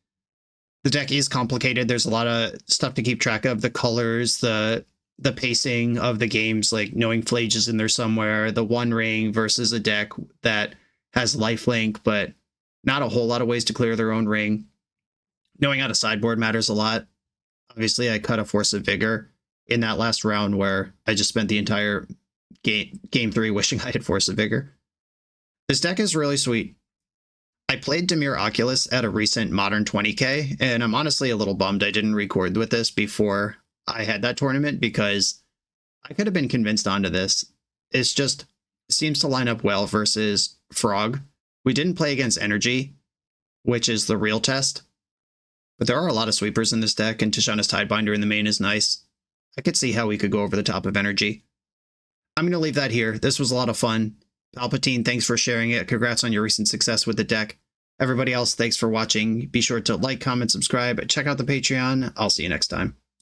B: The deck is complicated. There's a lot of stuff to keep track of. The colors, the pacing of the games, like knowing Flage is in there somewhere, the One Ring versus a deck that has lifelink, but not a whole lot of ways to clear their own ring. Knowing how to sideboard matters a lot. Obviously, I cut a Force of Vigor in that last round where I just spent the entire game 3 wishing I had Force of Vigor. This deck is really sweet. I played Dimir Oculus at a recent Modern 20K, and I'm honestly a little bummed I didn't record with this before I had that tournament because I could have been convinced onto this. It's just, it seems to line up well versus Frog. We didn't play against Energy, which is the real test. But there are a lot of sweepers in this deck, and Tishana's Tidebinder in the main is nice. I could see how we could go over the top of Energy. I'm going to leave that here. This was a lot of fun. Palpatine, thanks for sharing it. Congrats on your recent success with the deck. Everybody else, thanks for watching. Be sure to like, comment, subscribe, check out the Patreon. I'll see you next time.